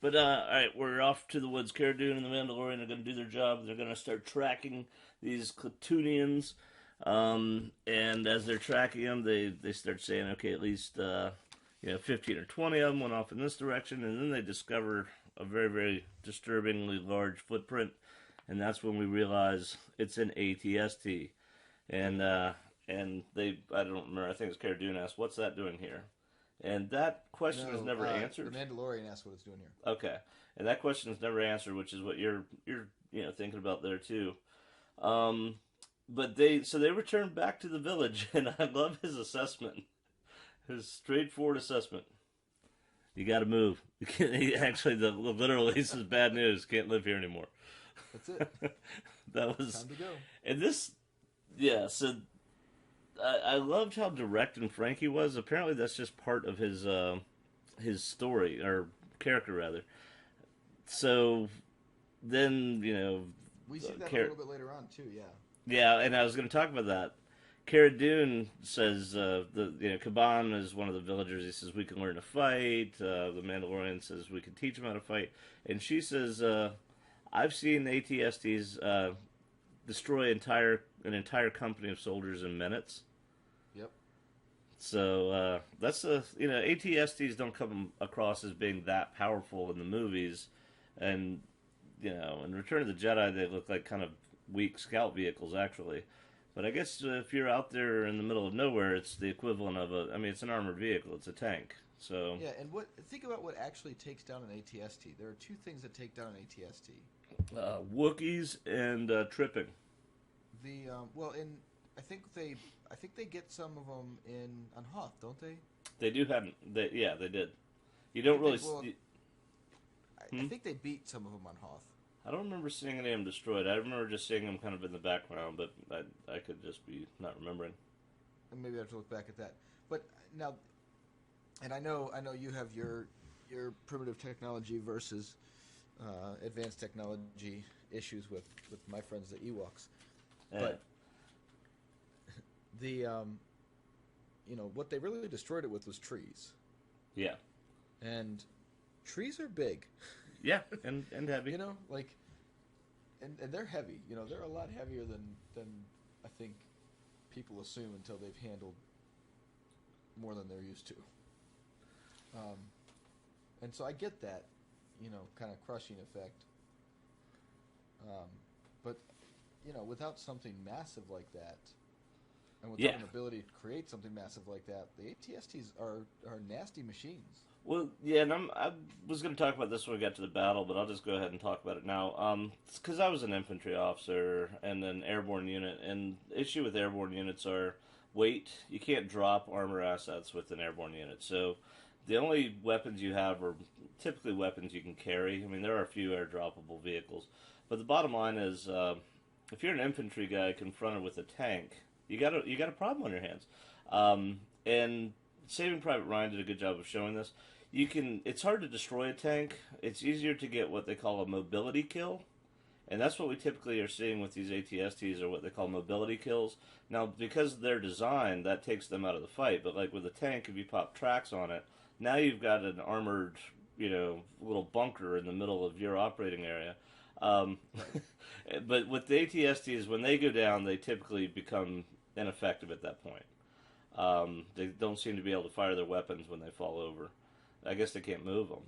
But, alright, we're off to the woods. Cara Dune and the Mandalorian are going to do their job. They're going to start tracking these Klatooinians. And as they're tracking them, they start saying, okay, at least 15 or 20 of them went off in this direction. And then they discover a very, very disturbingly large footprint. And that's when we realize it's an ATS T. And I don't remember, I think it's Cara Dune asked, what's that doing here? And that question is never answered. The Mandalorian asked what it's doing here. Okay, and that question is never answered, which is what you're thinking about there too. But they return back to the village, and I love his assessment, his straightforward assessment. You got to move. Actually, literally, this is bad news. Can't live here anymore. That's it. That was time to go. And this, yeah. So. I loved how direct and frank he was. Apparently, that's just part of his story, or character, rather. So, then, we see that a little bit later on, too, yeah. Yeah, and I was going to talk about that. Cara Dune says, Kaban is one of the villagers. He says, we can learn to fight. The Mandalorian says, we can teach him how to fight. And she says, I've seen ATSTs destroy an entire company of soldiers in minutes. Yep. So that's ATSTs don't come across as being that powerful in the movies, and in Return of the Jedi they look like kind of weak scout vehicles actually. But I guess if you're out there in the middle of nowhere, it's the equivalent of it's an armored vehicle. It's a tank. So yeah, and think about what actually takes down an ATST. There are two things that take down an ATST: Wookiees and tripping. I think they get some of them on Hoth, don't they? They do have. They did. You don't really. I think they beat some of them on Hoth. I don't remember seeing any of them destroyed. I remember just seeing them kind of in the background, but I could just be not remembering. And maybe I have to look back at that. But now, and I know you have your primitive technology versus advanced technology issues with my friends the Ewoks. But the what they really destroyed it with was trees. Yeah. And trees are big. Yeah, and heavy. And they're heavy. They're a lot heavier than I think people assume until they've handled more than they're used to. And so I get that, kind of crushing effect. But without something massive like that, and without an ability to create something massive like that, the ATSTs are nasty machines. Well, yeah, and I was going to talk about this when we got to the battle, but I'll just go ahead and talk about it now. Because I was an infantry officer and an airborne unit, and the issue with airborne units are weight. You can't drop armor assets with an airborne unit, so the only weapons you have are typically weapons you can carry. I mean, there are a few air-droppable vehicles, but the bottom line is, if you're an infantry guy confronted with a tank, you got a problem on your hands. And Saving Private Ryan did a good job of showing this. It's hard to destroy a tank. It's easier to get what they call a mobility kill. And that's what we typically are seeing with these ATSTs, are what they call mobility kills. Now, because of their design, that takes them out of the fight. But like with a tank, if you pop tracks on it, now you've got an armored, little bunker in the middle of your operating area. But with the ATSTs, when they go down, they typically become ineffective at that point. They don't seem to be able to fire their weapons when they fall over. I guess they can't move them.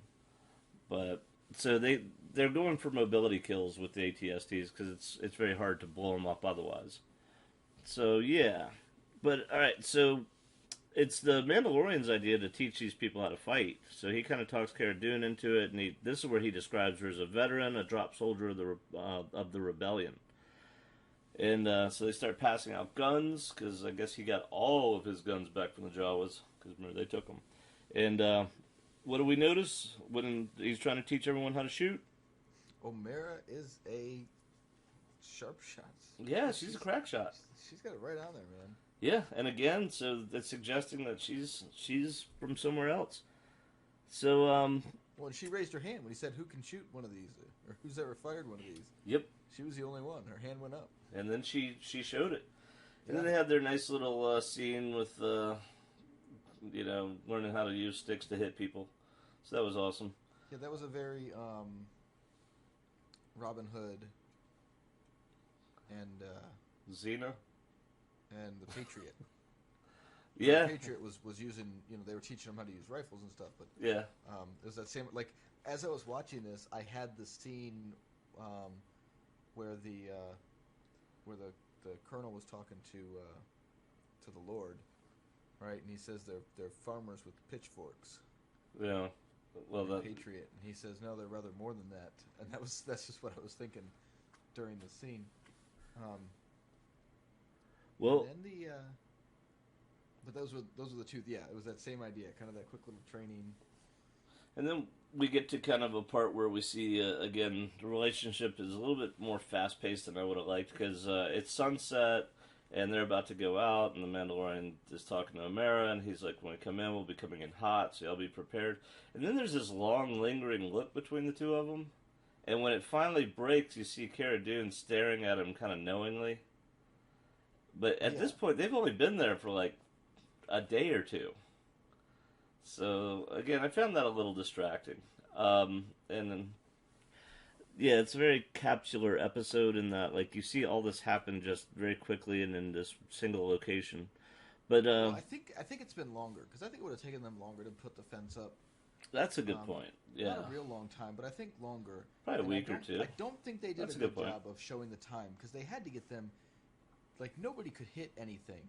But so they're going for mobility kills with the ATSTs because it's very hard to blow them up otherwise. So yeah, but all right. So it's the Mandalorian's idea to teach these people how to fight. So he kind of talks Cara Dune into it, and this is where he describes her as a veteran, a drop soldier of the rebellion. And so they start passing out guns, because I guess he got all of his guns back from the Jawas, because remember, they took them. And what do we notice when he's trying to teach everyone how to shoot? OMara is a sharp shot. Yeah, she's a crack shot. She's got it right on there, man. Yeah, and again, so that's suggesting that she's from somewhere else. So, well, and she raised her hand when he said, "Who can shoot one of these?" Or "Who's ever fired one of these?" Yep. She was the only one. Her hand went up. And then she showed it. And then they had their nice little scene with, learning how to use sticks to hit people. So that was awesome. Yeah, that was a very Robin Hood and Xena and the Patriot. Yeah. The Patriot was using, they were teaching him how to use rifles and stuff, but yeah, it was that same, like, as I was watching this, I had the scene where the colonel was talking to the Lord, right? And he says they're farmers with pitchforks. Yeah. Well, the Patriot, and he says no, they're rather more than that, and that's just what I was thinking during the scene. Well, and then but those were the two. Yeah, it was that same idea, kind of that quick little training. And then we get to kind of a part where we see, again, the relationship is a little bit more fast-paced than I would have liked, because it's sunset, and they're about to go out, and the Mandalorian is talking to OMara, and he's like, when we come in, we'll be coming in hot, so y'all be prepared. And then there's this long, lingering look between the two of them, and when it finally breaks, you see Cara Dune staring at him kind of knowingly. But at this point, they've only been there for, like, a day or two. So, again, I found that a little distracting. And then, yeah, it's a very capsular episode in that, like, you see all this happen just very quickly and in this single location. But well, I think it's been longer, because I think it would have taken them longer to put the fence up. That's a good point. Yeah, not a real long time, but I think longer. Probably a week or two. I don't think they did a good job of showing the time, because they had to get them. Like, nobody could hit anything.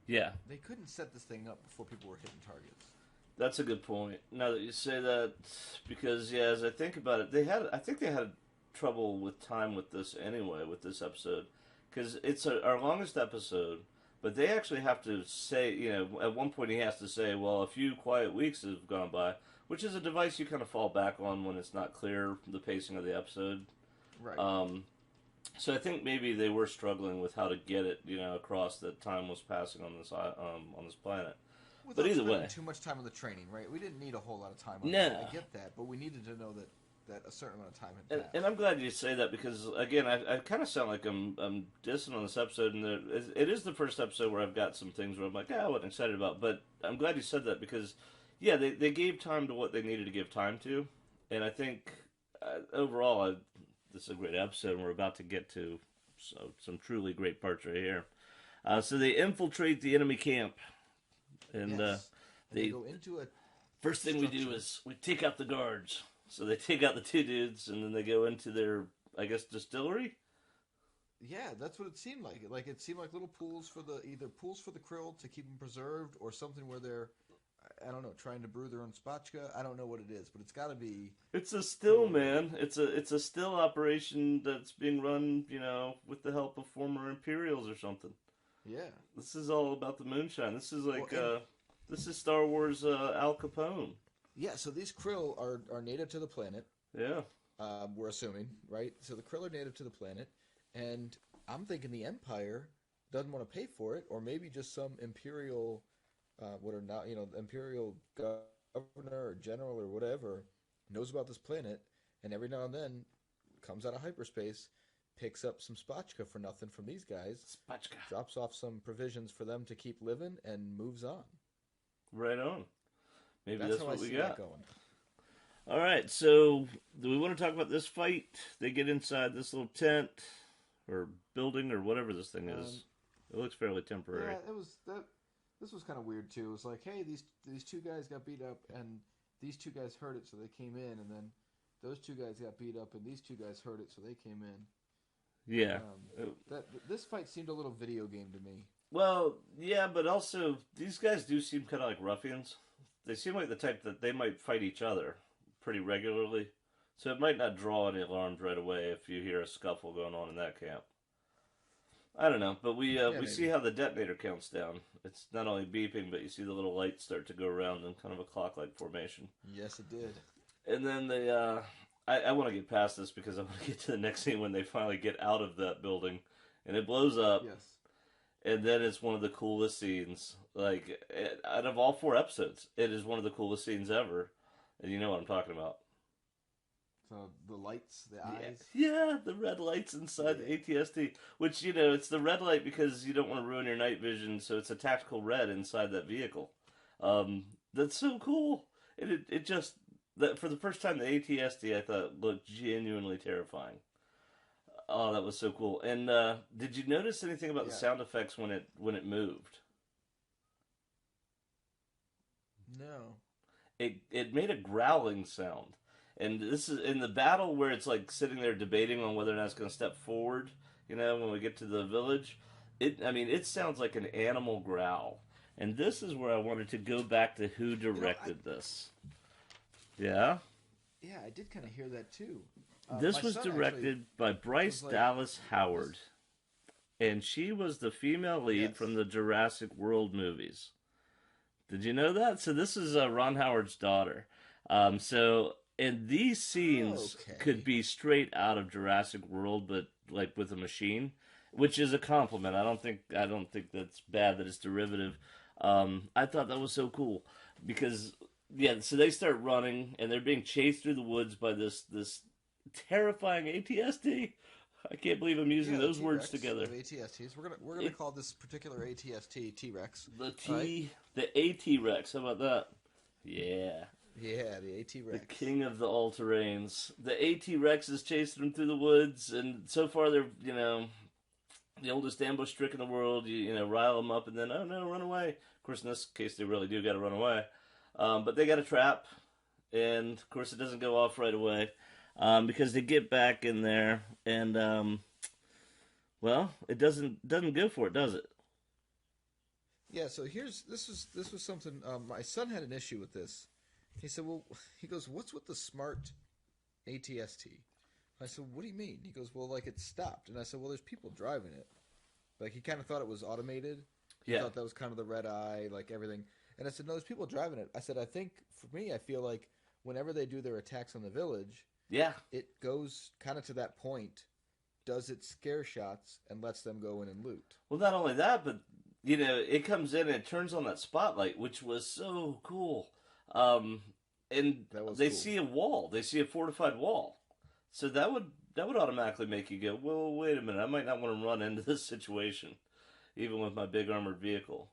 Yeah, they couldn't set this thing up before people were hitting targets. That's a good point. Now that you say that, because as I think about it, I think they had trouble with time with this anyway, with this episode, because it's our longest episode. But they actually have to say, at one point he has to say, well, a few quiet weeks have gone by, which is a device you kind of fall back on when it's not clear the pacing of the episode. Right. So I think maybe they were struggling with how to get it, across that time was passing on this planet. Without but either way, too much time on the training, right? We didn't need a whole lot of time on no. that. I get that, but we needed to know that a certain amount of time had passed. And I'm glad you say that, because again, I kind of sound like I'm dissing on this episode, and it is the first episode where I've got some things where I'm like, I wasn't excited about, but I'm glad you said that, because they gave time to what they needed to give time to, and I think overall this is a great episode, and we're about to get to some truly great parts right here. So they infiltrate the enemy camp. And they go into a first thing structure. We do is we take out the guards. So they take out the two dudes, and then they go into their, I guess, distillery. Yeah, that's what it seemed like. Like, it seemed like little pools for either pools for the krill to keep them preserved, or something where they're, I don't know, trying to brew their own spatchka. I don't know what it is, but it's got to be. It's a still, man. It's a still operation that's being run, with the help of former Imperials or something. Yeah. This is all about the moonshine. This is like, this is Star Wars Al Capone. Yeah, so these krill are native to the planet. Yeah. We're assuming, right? So the krill are native to the planet, and I'm thinking the Empire doesn't want to pay for it, or maybe just some Imperial, Imperial governor or general or whatever knows about this planet, and every now and then comes out of hyperspace, picks up some spatchka for nothing from these guys, drops off some provisions for them to keep living, and moves on. Right on. Maybe that's what we got. Going. All right, so do we want to talk about this fight? They get inside this little tent or building or whatever this thing is. It looks fairly temporary. Yeah, this was kind of weird too. It was like, hey, these two guys got beat up, and these two guys heard it, so they came in, and then those two guys got beat up, and these two guys heard it, so they came in. Yeah. This fight seemed a little video game to me. Well, yeah, but also these guys do seem kind of like ruffians. They seem like the type that they might fight each other pretty regularly. So it might not draw any alarms right away if you hear a scuffle going on in that camp. I don't know, but we see how the detonator counts down. It's not only beeping, but you see the little lights start to go around in kind of a clock-like formation. Yes, it did. And then they... I want to get past this because I want to get to the next scene when they finally get out of that building. And it blows up. Yes. And then it's one of the coolest scenes. Like, out of all 4 episodes, it is one of the coolest scenes ever. And you know what I'm talking about. So the lights, the eyes. Yeah, the red lights inside the ATST, which, it's the red light because you don't want to ruin your night vision, so it's a tactical red inside that vehicle. That's so cool. It just, that for the first time, the ATST I thought looked genuinely terrifying. Oh, that was so cool. And did you notice anything about the sound effects when it moved? No. It made a growling sound. And this is in the battle where it's like sitting there debating on whether or not it's going to step forward, when we get to the village. It sounds like an animal growl. And this is where I wanted to go back to who directed this. Yeah? Yeah, I did kind of hear that too. This was directed by Bryce Dallas Howard. And she was the female lead from the Jurassic World movies. Did you know that? So this is Ron Howard's daughter. And these scenes could be straight out of Jurassic World, but like with a machine, which is a compliment. I don't think that's bad that it's derivative. I thought that was so cool because so they start running and they're being chased through the woods by this terrifying ATST. I can't believe I'm using those words together. ATSTs. We're gonna call this particular ATST T-Rex. The AT-Rex. How about that? Yeah. Yeah, the AT-Rex. The king of the all-terrains. The AT-Rex is chasing them through the woods, and so far they're, the oldest ambush trick in the world. You rile them up, and then, oh no, run away. Of course, in this case, they really do got to run away. But they got a trap, and of course, it doesn't go off right away because they get back in there, and it doesn't go for it, does it? Yeah. So this was something. My son had an issue with this. He said, what's with the smart ATST? I said, what do you mean? He goes, well, like it stopped. And I said, well, there's people driving it. Like he kind of thought it was automated. He thought that was kind of the red eye, like everything. And I said, no, there's people driving it. I said, I think for me, I feel like whenever they do their attacks on the village, it goes kind of to that point, does its scare shots and lets them go in and loot. Well, not only that, but it comes in and it turns on that spotlight, which was so cool. And they see a wall. They see a fortified wall. So that would automatically make you go, well, wait a minute. I might not want to run into this situation, even with my big armored vehicle.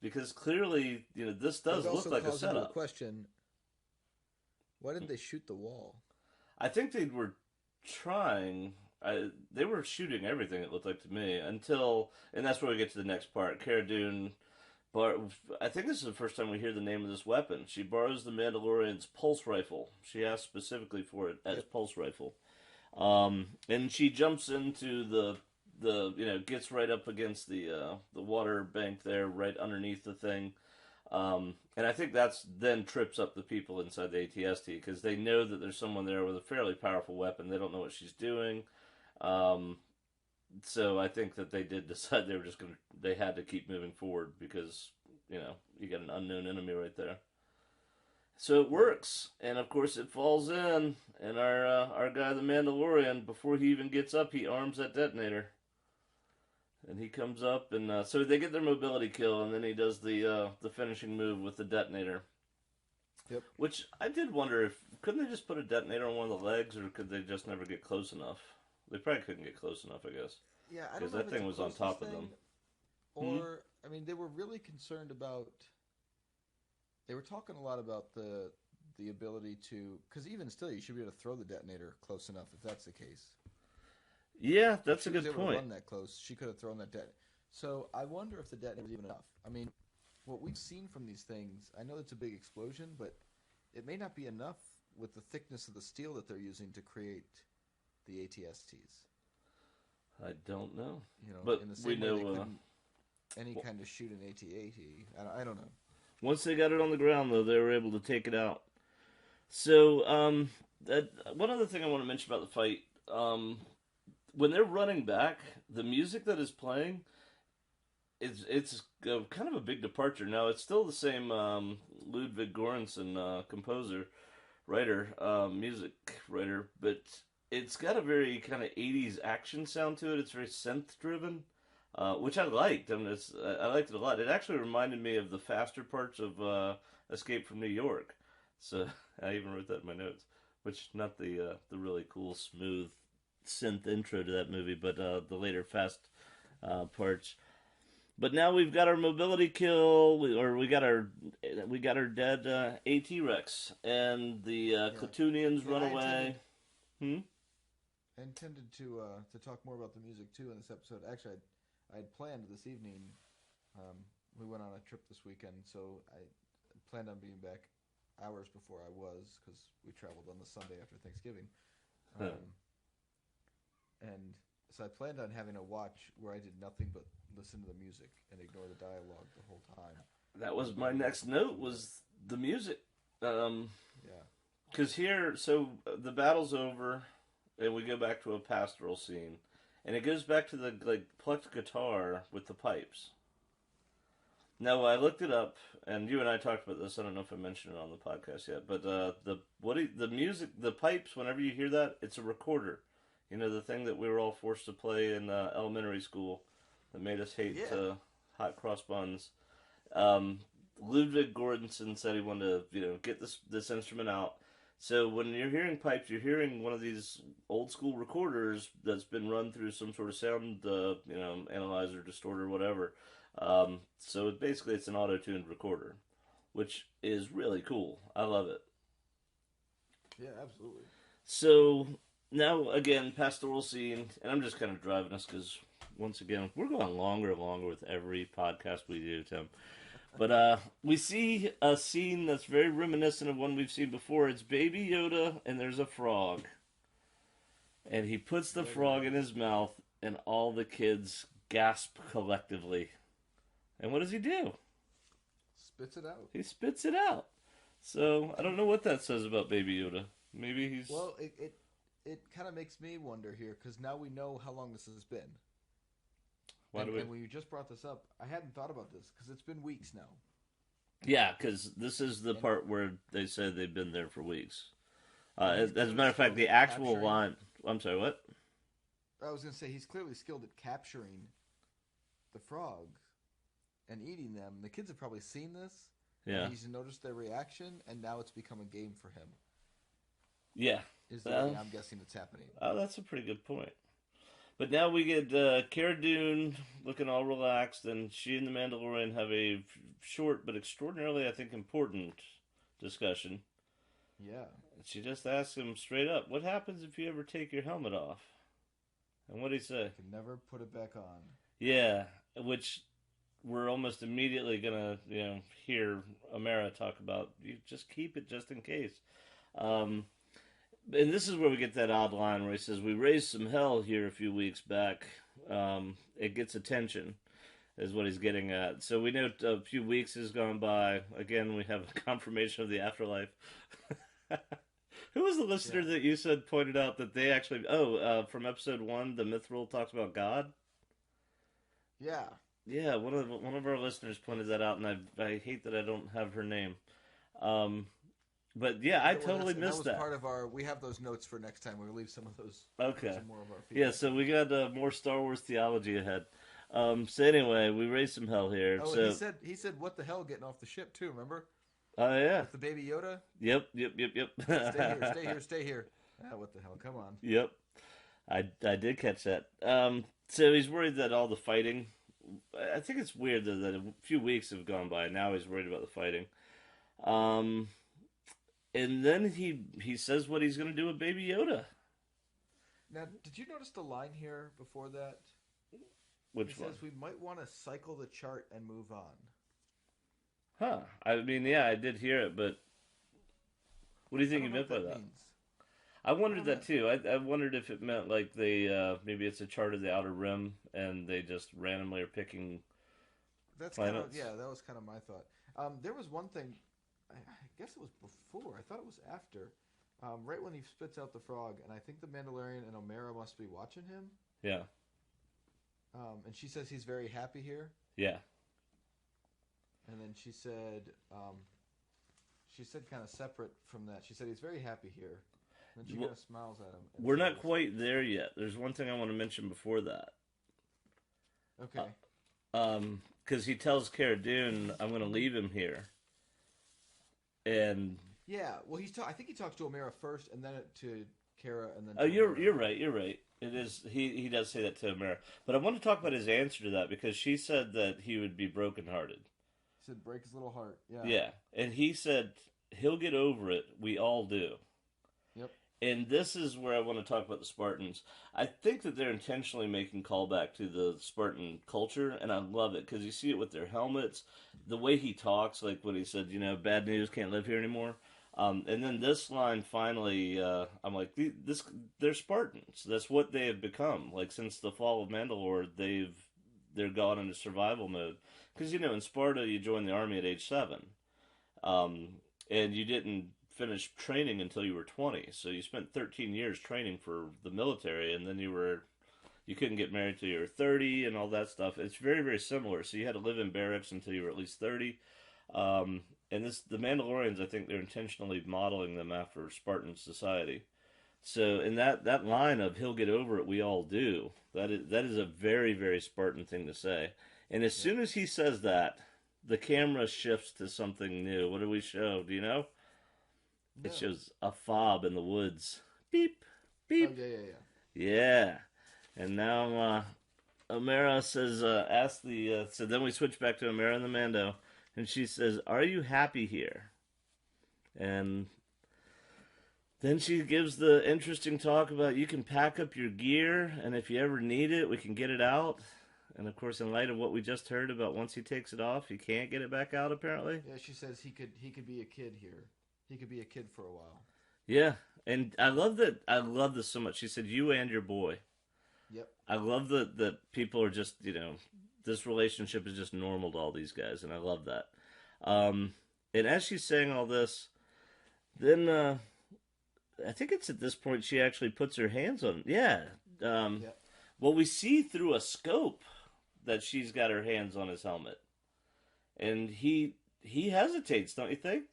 Because clearly, this does look like a setup. The question, why didn't they shoot the wall? I think they were trying. They were shooting everything, it looked like to me, until, and that's where we get to the next part. Cara Dune. But I think this is the first time we hear the name of this weapon. She borrows the Mandalorian's pulse rifle. She asked specifically for it as pulse rifle. And she jumps into the gets right up against the water bank there, right underneath the thing. And I think that's then trips up the people inside the ATST because they know that there's someone there with a fairly powerful weapon. They don't know what she's doing. So I think that they did decide they had to keep moving forward because, you got an unknown enemy right there. So it works, and of course it falls in, and our guy, the Mandalorian, before he even gets up, he arms that detonator. And he comes up, and so they get their mobility kill, and then he does the finishing move with the detonator. Yep. Which I did wonder couldn't they just put a detonator on one of the legs, or could they just never get close enough? They probably couldn't get close enough, I guess. Yeah, I don't know. Because that thing was on top of them. Or, they were really concerned about... They were talking a lot about the ability to... Because even still, you should be able to throw the detonator close enough, if that's the case. Yeah, that's a good point. If she was able to run that close, she could have thrown that detonator. So, I wonder if the detonator was even enough. What we've seen from these things, I know it's a big explosion, but it may not be enough with the thickness of the steel that they're using to create the ATS Ts. I don't know. But in the same way they couldn't kind of shoot an AT-AT. I don't know. Once they got it on the ground, though, they were able to take it out. So, one other thing I want to mention about the fight, when they're running back, the music that is playing, it's kind of a big departure. Now, it's still the same Ludwig Göransson composer, writer, music writer, but it's got a very kind of 80s action sound to it. It's very synth-driven, which I liked. I liked it a lot. It actually reminded me of the faster parts of Escape from New York. So I even wrote that in my notes. which not the really cool, smooth synth intro to that movie, but the later fast parts. But now we've got our mobility kill, we got our dead AT Rex, and the Clatoonians run away. I intended to talk more about the music too in this episode. Actually, I had planned this evening. We went on a trip this weekend, so I planned on being back hours before I was, because we traveled on the Sunday after Thanksgiving. And so I planned on having a watch where I did nothing but listen to the music and ignore the dialogue the whole time. That was my next note, was the music. Yeah. Because here, so the battle's over, and we go back to a pastoral scene, and it goes back to the plucked guitar with the pipes. Now, I looked it up, and you and I talked about this. I don't know if I mentioned it on the podcast yet, but the music, the pipes, whenever you hear that, it's a recorder. You know, the thing that we were all forced to play in elementary school that made us hate hot cross buns. Ludwig Göransson said he wanted to, get this instrument out. So when you're hearing pipes, you're hearing one of these old school recorders that's been run through some sort of sound, analyzer, distorter, whatever. So basically it's an auto-tuned recorder, which is really cool. I love it. Yeah, absolutely. So now, again, pastoral scene, and I'm just kind of driving us because, once again, we're going longer and longer with every podcast we do, Tim. But we see a scene that's very reminiscent of one we've seen before. It's Baby Yoda, and there's a frog. And he puts the frog in his mouth, and all the kids gasp collectively. And what does he do? Spits it out. He spits it out. So, I don't know what that says about Baby Yoda. Maybe he's... Well, it kind of makes me wonder here, because now we know how long this has been. And when you just brought this up, I hadn't thought about this, because it's been weeks now. Yeah, because this is the part where they said they've been there for weeks. As a matter of fact, the actual line... I'm sorry, what? I was going to say, he's clearly skilled at capturing the frog and eating them. The kids have probably seen this. Yeah. And he's noticed their reaction, and now it's become a game for him. Yeah. Is the way I'm guessing it's happening. Oh, that's a pretty good point. But now we get Cara Dune looking all relaxed, and she and the Mandalorian have a short but extraordinarily, I think, important discussion. Yeah. She just asks him straight up, what happens if you ever take your helmet off? And what did he say? I can never put it back on. Yeah, which we're almost immediately going to hear OMara talk about. You just keep it just in case. And this is where we get that odd line where he says, we raised some hell here a few weeks back. It gets attention, is what he's getting at. So we know a few weeks has gone by. Again, we have a confirmation of the afterlife. Who was the listener that you said pointed out that they actually... from episode 1, the Mithril talks about God? Yeah. Yeah, one of our listeners pointed that out, and I hate that I don't have her name. But yeah, I totally missed that. That was part of our... We have those notes for next time. We'll leave some of those... Okay. Some more of our feedback. Yeah, so we got more Star Wars theology ahead. So anyway, we raised some hell here. Oh, so... he said, what the hell, getting off the ship too, remember? Oh, yeah. With the Baby Yoda? Yep. Stay here. Ah, what the hell, come on. Yep. I did catch that. So he's worried that all the fighting... I think it's weird that a few weeks have gone by, and now he's worried about the fighting. And then he says what he's going to do with Baby Yoda. Now, did you notice the line here before that? Which one? It says we might want to cycle the chart and move on. Huh. I mean, yeah, I did hear it, but what do you think he meant by that? Means. I wondered that too. I wondered if it meant like they maybe it's a chart of the Outer Rim and they just randomly are picking planets. That was kind of my thought. There was one thing, I guess it was before. I thought it was after. Right when he spits out the frog, and I think the Mandalorian and OMara must be watching him. Yeah. And she says he's very happy here. Yeah. And then she said kind of separate from that. She said he's very happy here. And she kind of smiles at him. We're not quite there yet. There's one thing I want to mention before that. Okay. Because he tells Cara Dune, I'm going to leave him here. And Yeah, well, I think he talks to OMara first, and then to Kara, and then. Oh, To you're OMara. you're right. You're right. It is he does say that to Amara, but I want to talk about his answer to that because she said that he would be brokenhearted. He said, "Break his little heart." Yeah. Yeah, and he said he'll get over it. We all do. Yep. And this is where I want to talk about the Spartans. I think that they're intentionally making callback to the Spartan culture, and I love it because you see it with their helmets, the way he talks, like when he said, bad news, can't live here anymore. And then this line finally, I'm like, they're Spartans. That's what they have become. Like since the fall of Mandalore, they're gone into survival mode. Because in Sparta, you joined the army at age 7, um, and you didn't finish training until you were 20. So you spent 13 years training for the military, and then you couldn't get married till you were 30 and all that stuff. It's very, very similar. So you had to live in barracks until you were at least 30. And the Mandalorians, I think they're intentionally modeling them after Spartan society. So in that line of "he'll get over it, we all do," that is a very, very Spartan thing to say. And as soon as he says that, the camera shifts to something new. What do we show? Do you know? No. It shows a fob in the woods. Beep, beep. Oh, yeah. Yeah. And now Omara says, so then we switch back to Omara and the Mando, and she says, "Are you happy here?" And then she gives the interesting talk about you can pack up your gear, and if you ever need it, we can get it out. And of course, in light of what we just heard about once he takes it off, he can't get it back out, apparently. Yeah, she says he could be a kid here. He could be a kid for a while. Yeah, and I love that. I love this so much. She said, "You and your boy." Yep. I love that people are just, this relationship is just normal to all these guys, and I love that. And as she's saying all this, then I think it's at this point she actually puts her hands on. Yeah. Yep. Well, we see through a scope that she's got her hands on his helmet, and he hesitates, don't you think?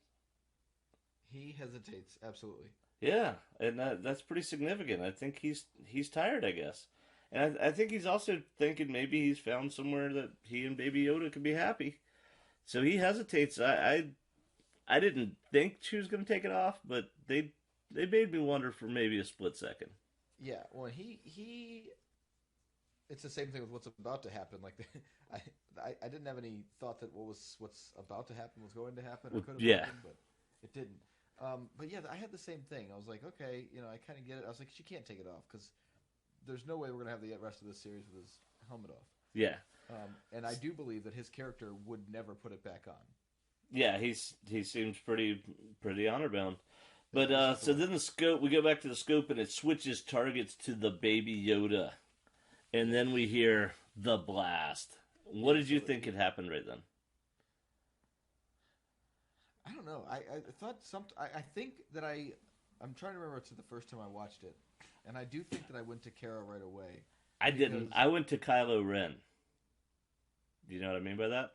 He hesitates, absolutely. Yeah, and that's pretty significant. I think he's tired, I guess. And I think he's also thinking maybe he's found somewhere that he and Baby Yoda could be happy. So he hesitates. I didn't think she was going to take it off, but they made me wonder for maybe a split second. Yeah, well, he it's the same thing with what's about to happen. Like, I didn't have any thought that what's about to happen was going to happen or could have happened, but it didn't. But yeah, I had the same thing. I was like, okay, I kind of get it. I was like, she can't take it off because there's no way we're gonna have the rest of this series with his helmet off. Yeah. And I do believe that his character would never put it back on. Yeah, he seems pretty honor bound. But so then the scope, we go back to the scope, and it switches targets to the Baby Yoda, and then we hear the blast. What did you think had happened right then? I don't know. I thought I think that I'm trying to remember to the first time I watched it, and I do think that I went to Kara right away. I didn't. I went to Kylo Ren. Do you know what I mean by that?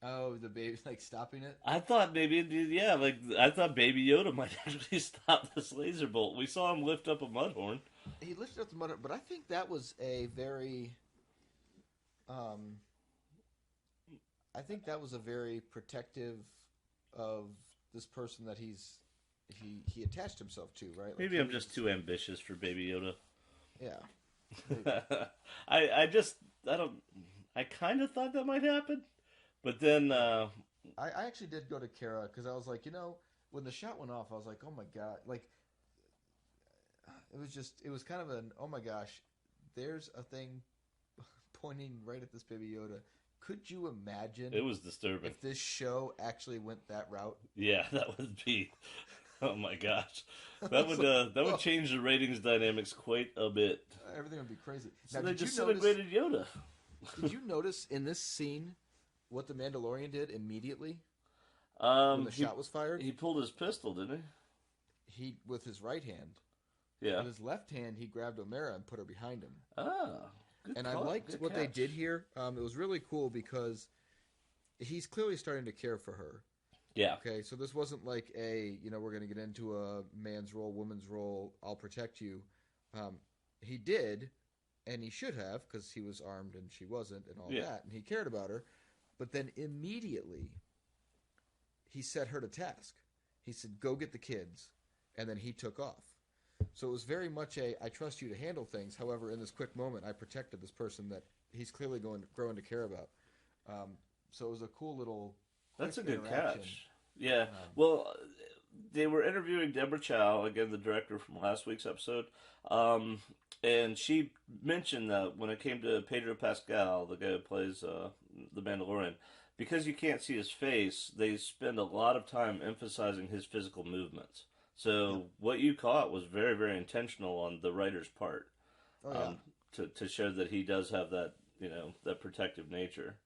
Oh, the baby's like stopping it? I thought maybe, yeah, like I thought Baby Yoda might actually stop this laser bolt. We saw him lift up a mudhorn. He lifted up the mudhorn, but I think that was a very, I think that was a very protective of this person that he attached himself to, right? Like maybe I'm just too ambitious for Baby Yoda. Yeah. I kind of thought that might happen. But then... I actually did go to Kara because I was like, when the shot went off, I was like, oh my God. Like, it was kind of an, oh my gosh, there's a thing pointing right at this Baby Yoda. Could you imagine? It was disturbing. If this show actually went that route? Yeah, that would be... Oh my gosh. That would change the ratings dynamics quite a bit. Everything would be crazy. So now, they disintegrated Yoda. Did you notice in this scene what the Mandalorian did immediately when the shot was fired? He pulled his pistol, didn't he? He with his right hand. Yeah. With his left hand, he grabbed OMara and put her behind him. Good and call. I liked what they did here. It was really cool because he's clearly starting to care for her. Yeah. Okay, so this wasn't like we're going to get into a man's role, woman's role, I'll protect you. He did, and he should have, because he was armed and she wasn't, and all that, and he cared about her. But then immediately, he set her to task. He said, "Go get the kids," and then he took off. So it was very much I trust you to handle things. However, in this quick moment, I protected this person that he's clearly growing to care about. So it was a cool little. That's a good catch. Yeah. They were interviewing Deborah Chow, again, the director from last week's episode, and she mentioned that when it came to Pedro Pascal, the guy who plays the Mandalorian, because you can't see his face, they spend a lot of time emphasizing his physical movements. So what you caught was very, very intentional on the writer's part, to show that he does have that, that protective nature.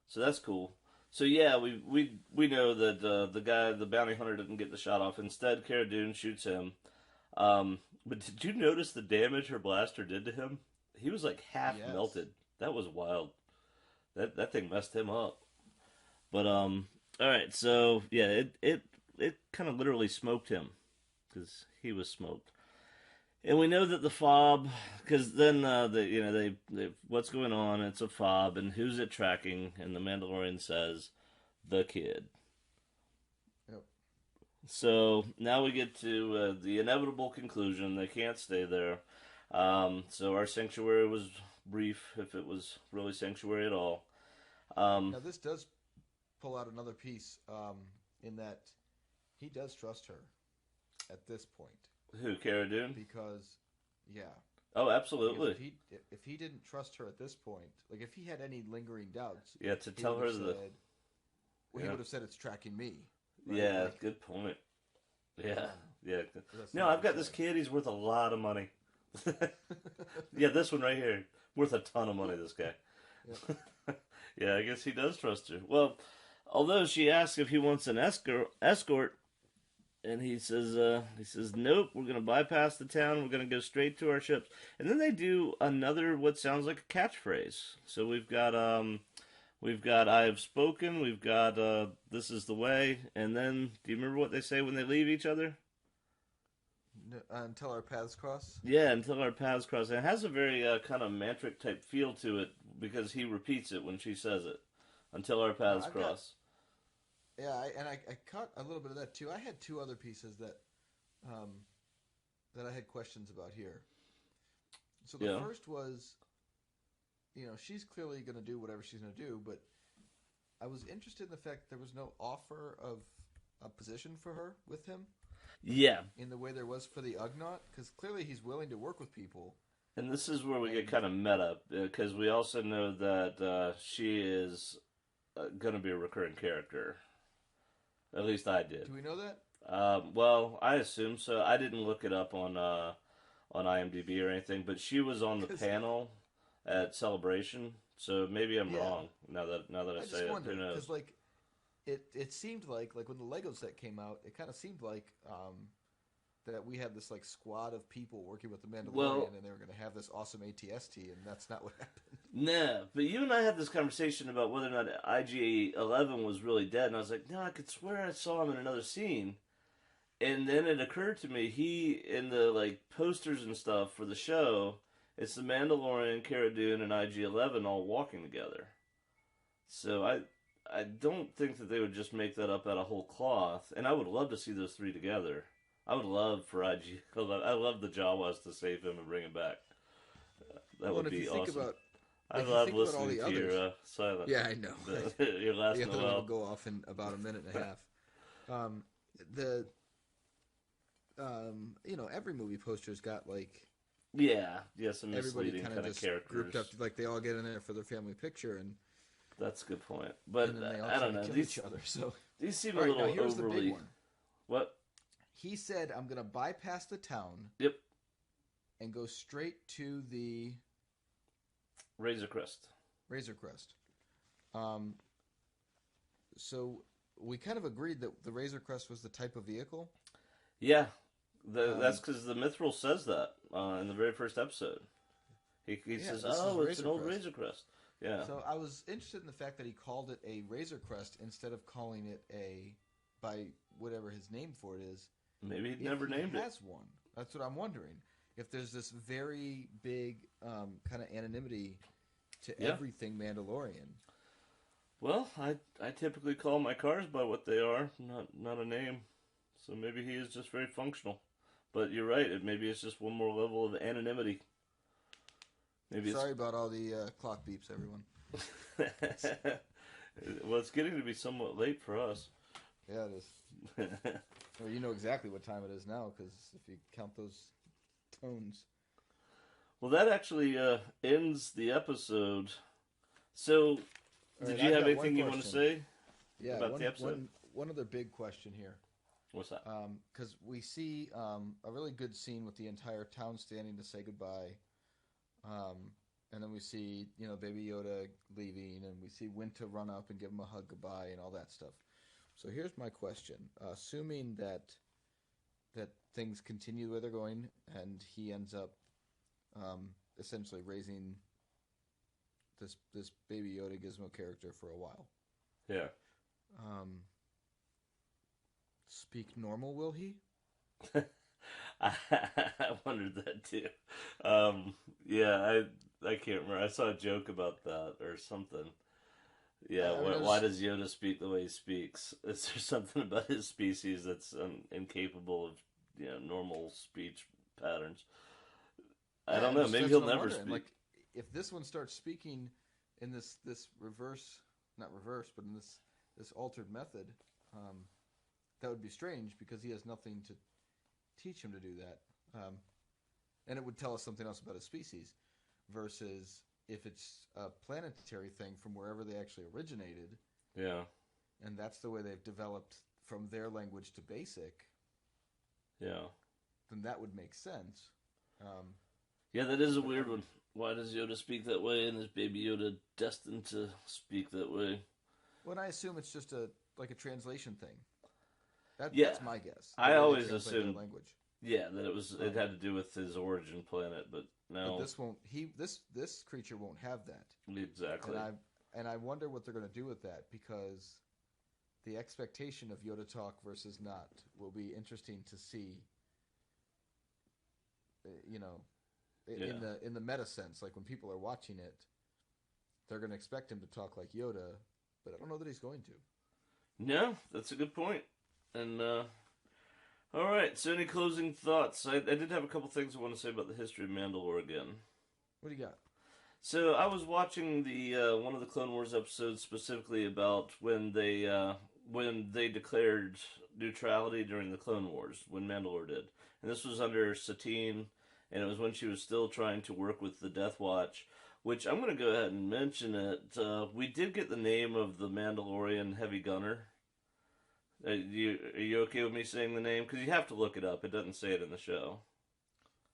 So that's cool. So yeah, we know that the bounty hunter didn't get the shot off. Instead, Cara Dune shoots him. But did you notice the damage her blaster did to him? He was like half melted. That was wild. That thing messed him up. But all right, so yeah, it kind of literally smoked him because he was smoked. And we know that the fob, because then they what's going on? It's a fob, and who's it tracking? And the Mandalorian says, "The kid." Yep. So now we get to the inevitable conclusion: they can't stay there. So our sanctuary was brief, if it was really sanctuary at all. Now this does pull out another piece in that he does trust her at this point. Who, Cara Dune? Because, Oh, absolutely. Because if he didn't trust her at this point, like if he had any lingering doubts, to tell her he would have said it's tracking me. Right? Yeah, good point. Yeah. No, I've got this kid. He's worth a lot of money. Yeah, this one right here, worth a ton of money. This guy. Yep. Yeah, I guess he does trust her. Well, although she asks if he wants an escort. And he says, nope, we're going to bypass the town. We're going to go straight to our ships. And then they do another, what sounds like a catchphrase. So we've got, I have spoken. We've got, this is the way. And then, do you remember what they say when they leave each other? No, until our paths cross? Yeah, until our paths cross. And it has a very kind of mantric type feel to it because he repeats it when she says it. Until our paths cross. Yeah, I caught a little bit of that too. I had two other pieces that I had questions about here. So the first was, she's clearly going to do whatever she's going to do, but I was interested in the fact there was no offer of a position for her with him. Yeah. In the way there was for the Ugnaught, because clearly he's willing to work with people. And this is where we get kind of meta, because we also know that she is going to be a recurring character. At least I did. Do we know that? Well, I assume so. I didn't look it up on IMDb or anything, but she was on the panel at Celebration, so maybe I'm wrong. Now that I say it, who knows? Because it seemed like when the Lego set came out, it kind of seemed like that we had this squad of people working with the Mandalorian, and they were going to have this awesome ATS T, and that's not what happened. No, but you and I had this conversation about whether or not IG-11 was really dead, and I was like, no, I could swear I saw him in another scene. And then it occurred to me, he, in the posters and stuff for the show, it's the Mandalorian, Cara Dune, and IG-11 all walking together. So I don't think that they would just make that up out of whole cloth, and I would love to see those three together. I would love for IG-11. I love the Jawas to save him and bring him back. That would be awesome. I love listening to your silence. Yeah, I know. Your last the other Noel. one will go off in about a minute and a half. Every movie poster's got some misleading kind of characters grouped up. They all get in there for their family picture, and that's a good point. But I don't know. These each other. So these seem a little here's overly. The big one. What? He said, "I'm going to bypass the town." Yep. And go straight to the Razor Crest. So we kind of agreed that the Razor Crest was the type of vehicle. Yeah, that's because the Mithril says that in the very first episode. He says, "Oh, it's an old Razor Crest." Yeah. So I was interested in the fact that he called it a Razor Crest instead of calling it by whatever his name for it is. Maybe he'd never named it. He has one. That's what I'm wondering. If there's this very big kind of anonymity to everything Mandalorian. Well, I typically call my cars by what they are, not a name. So maybe he is just very functional. But you're right. Maybe it's just one more level of anonymity. Sorry about all the clock beeps, everyone. Well, it's getting to be somewhat late for us. Yeah, it is. Well, you know exactly what time it is now, because if you count those tones. Well, that actually ends the episode. So, did you have anything you want to say about the episode? One other big question here. What's that? Because we see a really good scene with the entire town standing to say goodbye. And then we see, Baby Yoda leaving, and we see Winta run up and give him a hug goodbye and all that stuff. So here's my question. Assuming that things continue the way they're going, and he ends up essentially raising this Baby Yoda Gizmo character for a while. Yeah. Speak normal, will he? I wondered that too. Yeah, I can't remember. I saw a joke about that or something. Yeah, why does Yoda speak the way he speaks? Is there something about his species that's incapable of normal speech patterns? I don't know. Maybe he'll never speak. Like, if this one starts speaking in this reverse, not reverse, but in this altered method, that would be strange because he has nothing to teach him to do that. And it would tell us something else about his species versus if it's a planetary thing from wherever they actually originated. Yeah. And that's the way they've developed from their language to basic. Yeah. Then that would make sense. Yeah, that is a weird one. Why does Yoda speak that way, and is Baby Yoda destined to speak that way? Well, I assume it's just a translation thing. That's my guess. I always assumed language. Yeah, that it had to do with his origin planet, but no. But this won't. This creature won't have that. Exactly. And I wonder what they're going to do with that, because the expectation of Yoda talk versus not will be interesting to see. In the meta sense, like when people are watching it, they're going to expect him to talk like Yoda, but I don't know that he's going to. No, that's a good point. And all right, so any closing thoughts? I did have a couple things I want to say about the history of Mandalore again. What do you got? So I was watching the one of the Clone Wars episodes specifically about when they declared neutrality during the Clone Wars, when Mandalore did. And this was under Satine, and it was when she was still trying to work with the Death Watch, which I'm going to go ahead and mention it. We did get the name of the Mandalorian heavy gunner. Are you okay with me saying the name? Because you have to look it up. It doesn't say it in the show.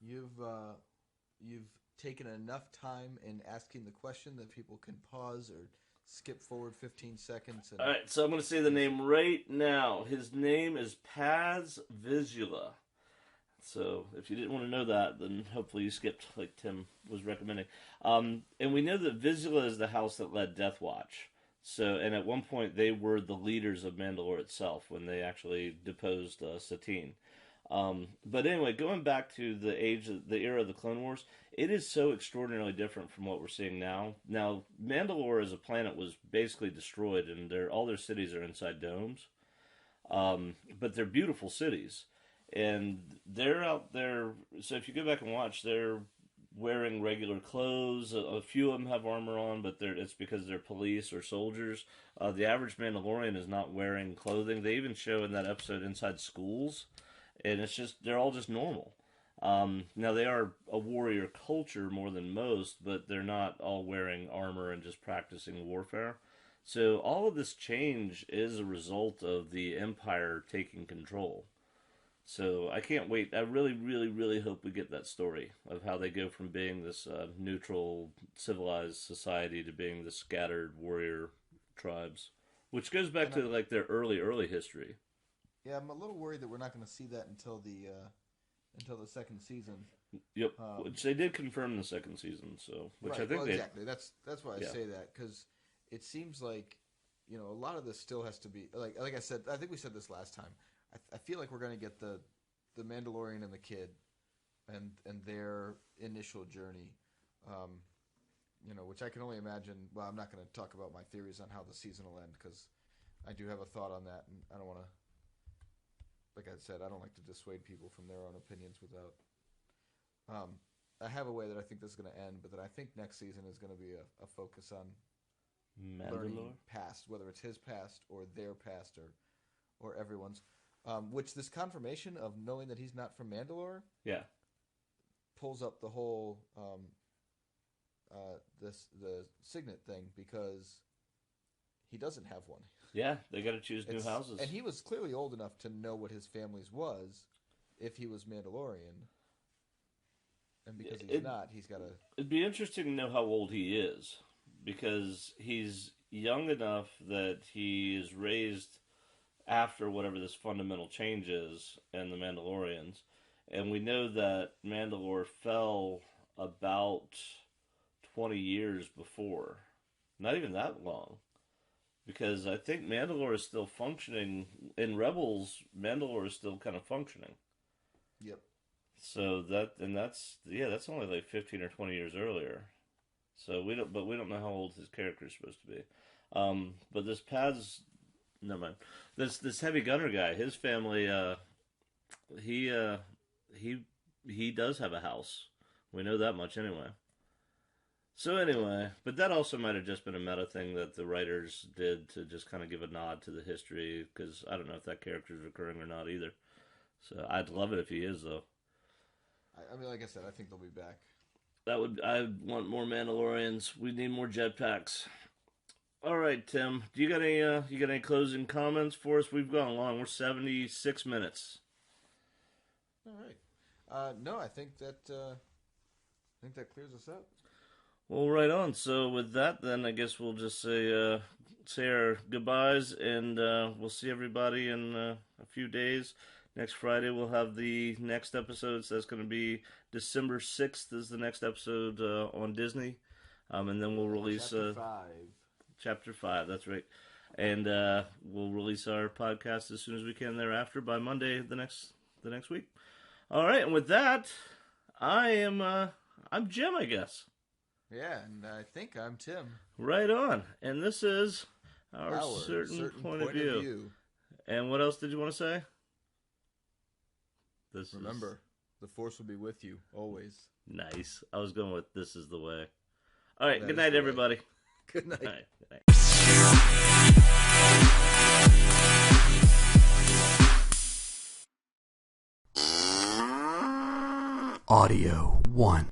You've taken enough time in asking the question that people can pause or skip forward 15 seconds. All right, so I'm going to say the name right now. His name is Paz Vizsla. So if you didn't want to know that, then hopefully you skipped, like Tim was recommending. And we know that Vizsla is the house that led Death Watch. So, and at one point they were the leaders of Mandalore itself when they actually deposed Satine. But anyway, going back to the era of the Clone Wars, it is so extraordinarily different from what we're seeing now. Now, Mandalore as a planet was basically destroyed, and all their cities are inside domes. But they're beautiful cities. And they're out there, so if you go back and watch, they're wearing regular clothes. A few of them have armor on, but it's because they're police or soldiers. The average Mandalorian is not wearing clothing. They even show in that episode inside schools, and they're all just normal. Now, they are a warrior culture more than most, but they're not all wearing armor and just practicing warfare. So all of this change is a result of the Empire taking control. So I can't wait. I really, really, really hope we get that story of how they go from being this neutral, civilized society to being the scattered warrior tribes, which goes back to like their early history. Yeah, I'm a little worried that we're not going to see that until the second season. Yep, which they did confirm in the second season. So, which right, I think exactly. That's why I say that, because it seems like a lot of this still has to be like I said. I think we said this last time. I feel like we're going to get the Mandalorian and the kid and their initial journey, which I can only imagine. Well, I'm not going to talk about my theories on how the season will end, because I do have a thought on that, and I don't want to. like I said, I don't like to dissuade people from their own opinions without. I have a way that I think this is going to end, but that I think next season is going to be a focus on learning past, whether it's his past or their past or everyone's. Which this confirmation of knowing that he's not from Mandalore, pulls up the whole the signet thing, because he doesn't have one. Yeah, they got to choose new houses, and he was clearly old enough to know what his family's was if he was Mandalorian. And because he's not, he's got to... It'd be interesting to know how old he is, because he's young enough that he is raised after whatever this fundamental change is in the Mandalorians. And we know that Mandalore fell about 20 years before. Not even that long. Because I think Mandalore is still functioning. In Rebels, Mandalore is still kind of functioning. Yep. So that's only like 15 or 20 years earlier. So we don't know how old his character is supposed to be. But this Paz, never mind. This heavy gunner guy, his family, he does have a house. We know that much anyway. So anyway, but that also might have just been a meta thing that the writers did to just kind of give a nod to the history, because I don't know if that character is recurring or not either. So I'd love it if he is, though. I mean, like I said, I think they'll be back. I want more Mandalorians. We need more jetpacks. All right, Tim. Do you got any closing comments for us? We've gone long. We're 76 minutes. All right. No, I think that clears us up. Well, right on. So with that, then I guess we'll just say our goodbyes, and we'll see everybody in a few days. Next Friday, we'll have the next episode. So that's going to be December 6th is the next episode on Disney. And then we'll release... Chapter 5, that's right. And we'll release our podcast as soon as we can thereafter by Monday the next week. All right, and with that, I'm Jim, I guess. Yeah, and I think I'm Tim. Right on. And this is our certain point of view. And what else did you want to say? Remember, the Force will be with you, always. Nice. I was going with this is the way. All right, good night, everybody. Good night. All right, good night. Audio 1.